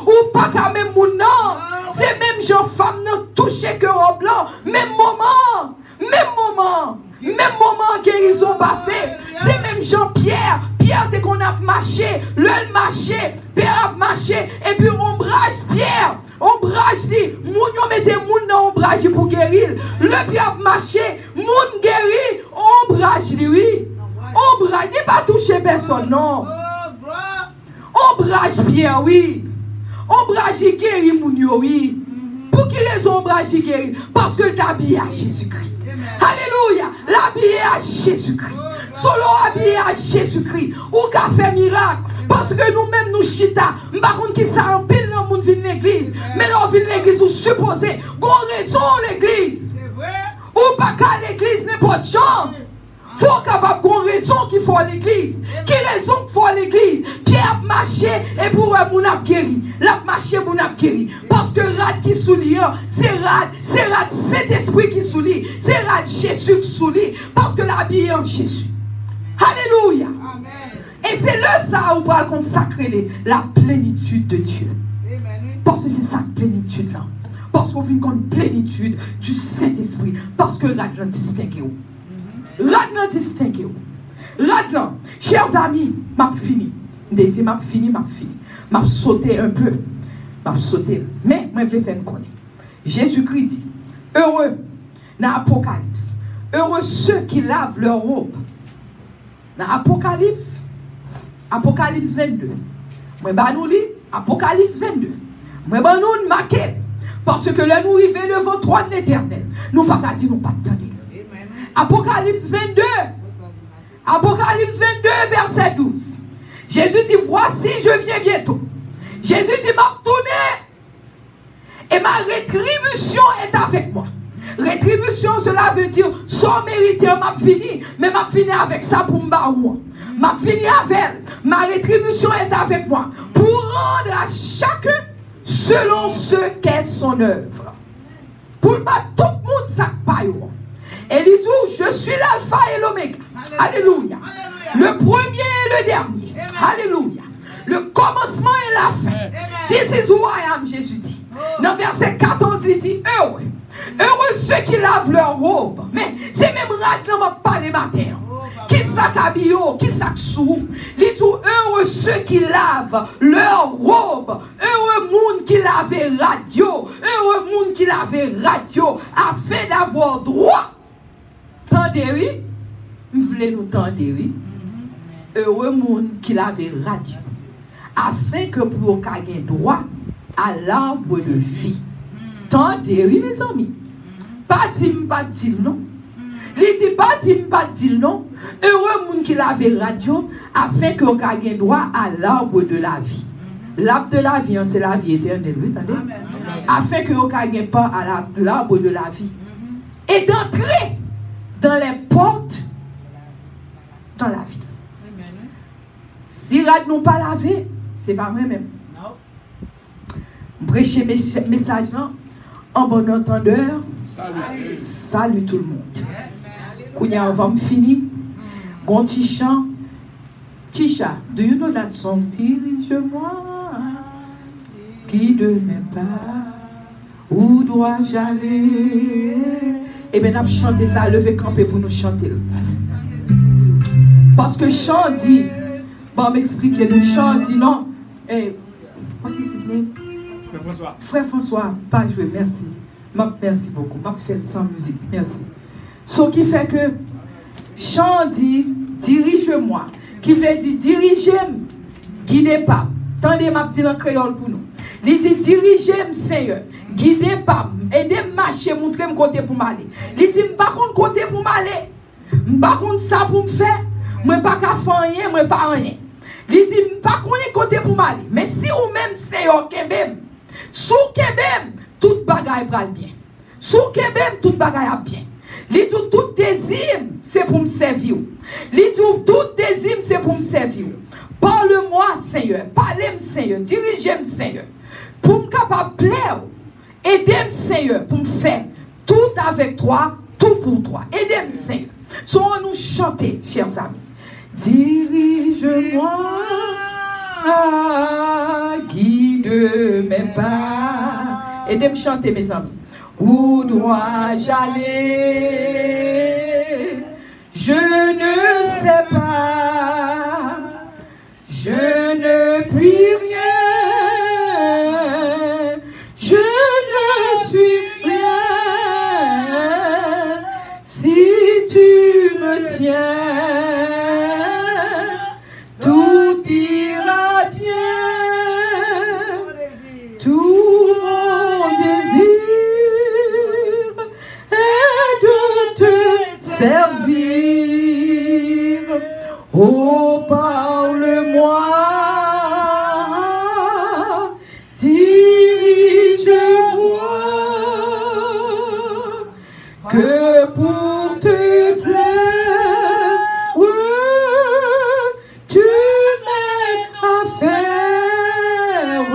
Ou pas quand même moun non. C'est même gens femmes non touché que au blanc. Même moment guérison passée. C'est même Jean-Pierre. Pierre, dès qu'on a marché, le marché, Pierre a marché, et puis ombrage Pierre, ombrage dit, moun yon mette moun nan ombrage pour guérir. Le Pierre a marché, moun guéri, ombrage lui. Ombrage, il pas touché personne, non. Ombrage Pierre, oui. Ombrage guéri moun yo, oui. Pour qui raison ombrage guéri? Parce que l'habillé à Jésus-Christ. Alléluia, l'habillé à Jésus-Christ. Solo habillé à Jésus-Christ. Ou qu'a fait miracle. Parce que nous-mêmes nous chita. Par contre, qui ça en pile dans le monde vient l'église. Mais là, on vient l'église, vous supposez. Qu'on raison l'église. Ou pas qu'à l'église n'importe genre. Faut capable qu'on raison qu'il faut à l'église. Qui raison qu'il faut à l'église? Pierre a marché et pour moun a guéri. La marché moun a guéri. Parce que rad qui soulie, c'est rad cet esprit qui soulie. C'est rad Jésus qui soulie. Parce que la vie est en Jésus. Alléluia. Amen. Et c'est là ça où on va consacrer la plénitude de Dieu. Amen. Parce que c'est ça la plénitude là. Parce qu'on vit une plénitude du Saint-Esprit. Parce que rad l'en distingue. Rad l'en distingue. Là-dedans, chers amis, m'a fini. Je dis, m'a fini. M'a sauté un peu. M'a sauté. Mais, moi, je vais faire une connaître. Jésus-Christ dit, heureux, dans l'Apocalypse, heureux ceux qui lavent leur robe. Dans l'Apocalypse, Apocalypse 22. Moi, nous lis Apocalypse 22. Moi, nous marqué. Parce que là, nous arrivons devant le trône de l'Éternel. Nous ne pouvons pas dire, nous ne pouvons pas attendre. Apocalypse 22. Apocalypse 22, verset 12. Jésus dit, voici, je viens bientôt. Jésus dit, m'a tourné. Et ma rétribution est avec moi. Rétribution, cela veut dire, sans mériter, m'a fini. Mais m'a fini avec ça pour me battre. M'a fini avec elle. Ma rétribution est avec moi. Pour rendre à chacun selon ce qu'est son œuvre. Pour battre tout le monde, ça paye. Et il dit, je suis l'alpha et l'oméga. Alléluia. Le premier et le dernier. Alléluia. Le commencement et la fin. This is who I am, Jésus dit. Dans verset 14, il dit, heureux. Heureux ceux qui lavent leur robe. Mais c'est même là pas les matins. Qui s'habille, qui s'assou. Il dit, heureux ceux qui lavent leur robe. Heureux monde qui lave radio. Heureux monde qui lave radio. Afin d'avoir droit. Tendez-vous. Vous voulez nous tendre, oui. Heureux monde qui lave radio. Afin que pour qu'on ait droit à l'arbre de vie. Tendez, oui, mes amis. Pas dire non. Il dit pas dire non. Heureux monde qui lave radio afin que qu'on ait droit à l'arbre de la vie. L'arbre de la vie, c'est la vie éternelle, oui, attendez. Afin que qu'on ait pas à l'arbre de la vie. Et d'entrer dans les portes dans la vie. Si rad nous pas lavé, c'est pas moi-même. Prêcher message là, en bon entendeur, salut tout le monde. Kounya, on va me finir. Gon Tisha, do you know that song? Dirige-moi, qui de mes pas, où dois-je aller? Eh bien, on a chanté ça, levez camper pour nous chanter. Parce que chant dit, bon, m'expliquer, nous chant dit non. Eh, what is his name? Frère François, pas joué, merci. Merci beaucoup. M'a fait sans musique, merci. Ce qui fait que chant dit, dirige-moi, qui veut dire dirigez-moi, guidez pas. Tendez m'a dit en créole pour nous. Il dit dirigez-moi, Seigneur, guidez pas, aidez-moi marcher, montrez-moi côté pour m'aller. Il dit par contre côté pour m'aller, par contre ça pour me faire. Moi pas qu'à faire rien, moi pas rien. Il dit pas qu'on est côté pour m'aller. Mais si ou même c'est ok même. Sous kebem toute bagaille va bien. Sous kebem toute bagaille a bien. Il dit tout désir c'est pour me servir. Il dit tout désir c'est pour me servir. Parle-moi Seigneur, parlez-moi Seigneur, dirigez-moi Seigneur. Pour me capable plaire. Aidez-moi Seigneur pour me faire tout avec toi, tout pour toi. Aidez-moi Seigneur. Soit nous chanter, chers amis. Dirige-moi, guide mes pas. Aidez-moi chanter, mes amis. Où dois-je aller? Je ne sais pas. Je ne puis rien. Je ne suis rien. Si tu me tiens, tout ira bien. Tout mon désir est de te servir. Oh, parle-moi, dirige-moi, que pour te plaire, tu m'aides à faire.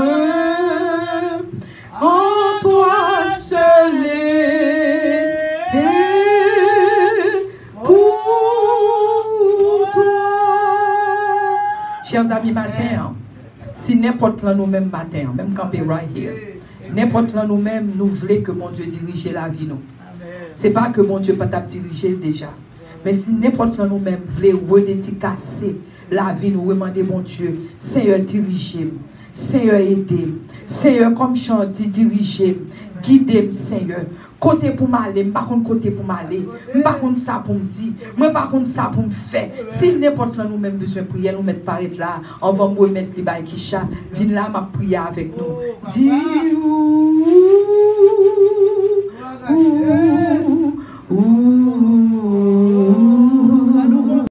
En toi seul est pour toi. Chers amis, matin, si n'importe là nous-mêmes matin, même campé right here, n'importe là nous-mêmes, nous voulons que mon Dieu dirige la vie nous. C'est pas que mon Dieu pas t'a dirigé déjà. Mais si n'importe qui nous-mêmes voulons redédicacer la vie, nous demander, bon Dieu, Seigneur, dirigez-moi. Seigneur, aidez-moi. Seigneur, comme je dis, dirigez-moi. Guidez-moi, Seigneur. Côté pour m'aller, pas contre côté pour m'aller, pas contre ça pour me dire, moi pas contre ça pour me faire. Si n'importe qui nous-mêmes besoin de prier, nous mettre par là, on va me remettre les bails qui chat. Viens là, ma prière avec nous. Dis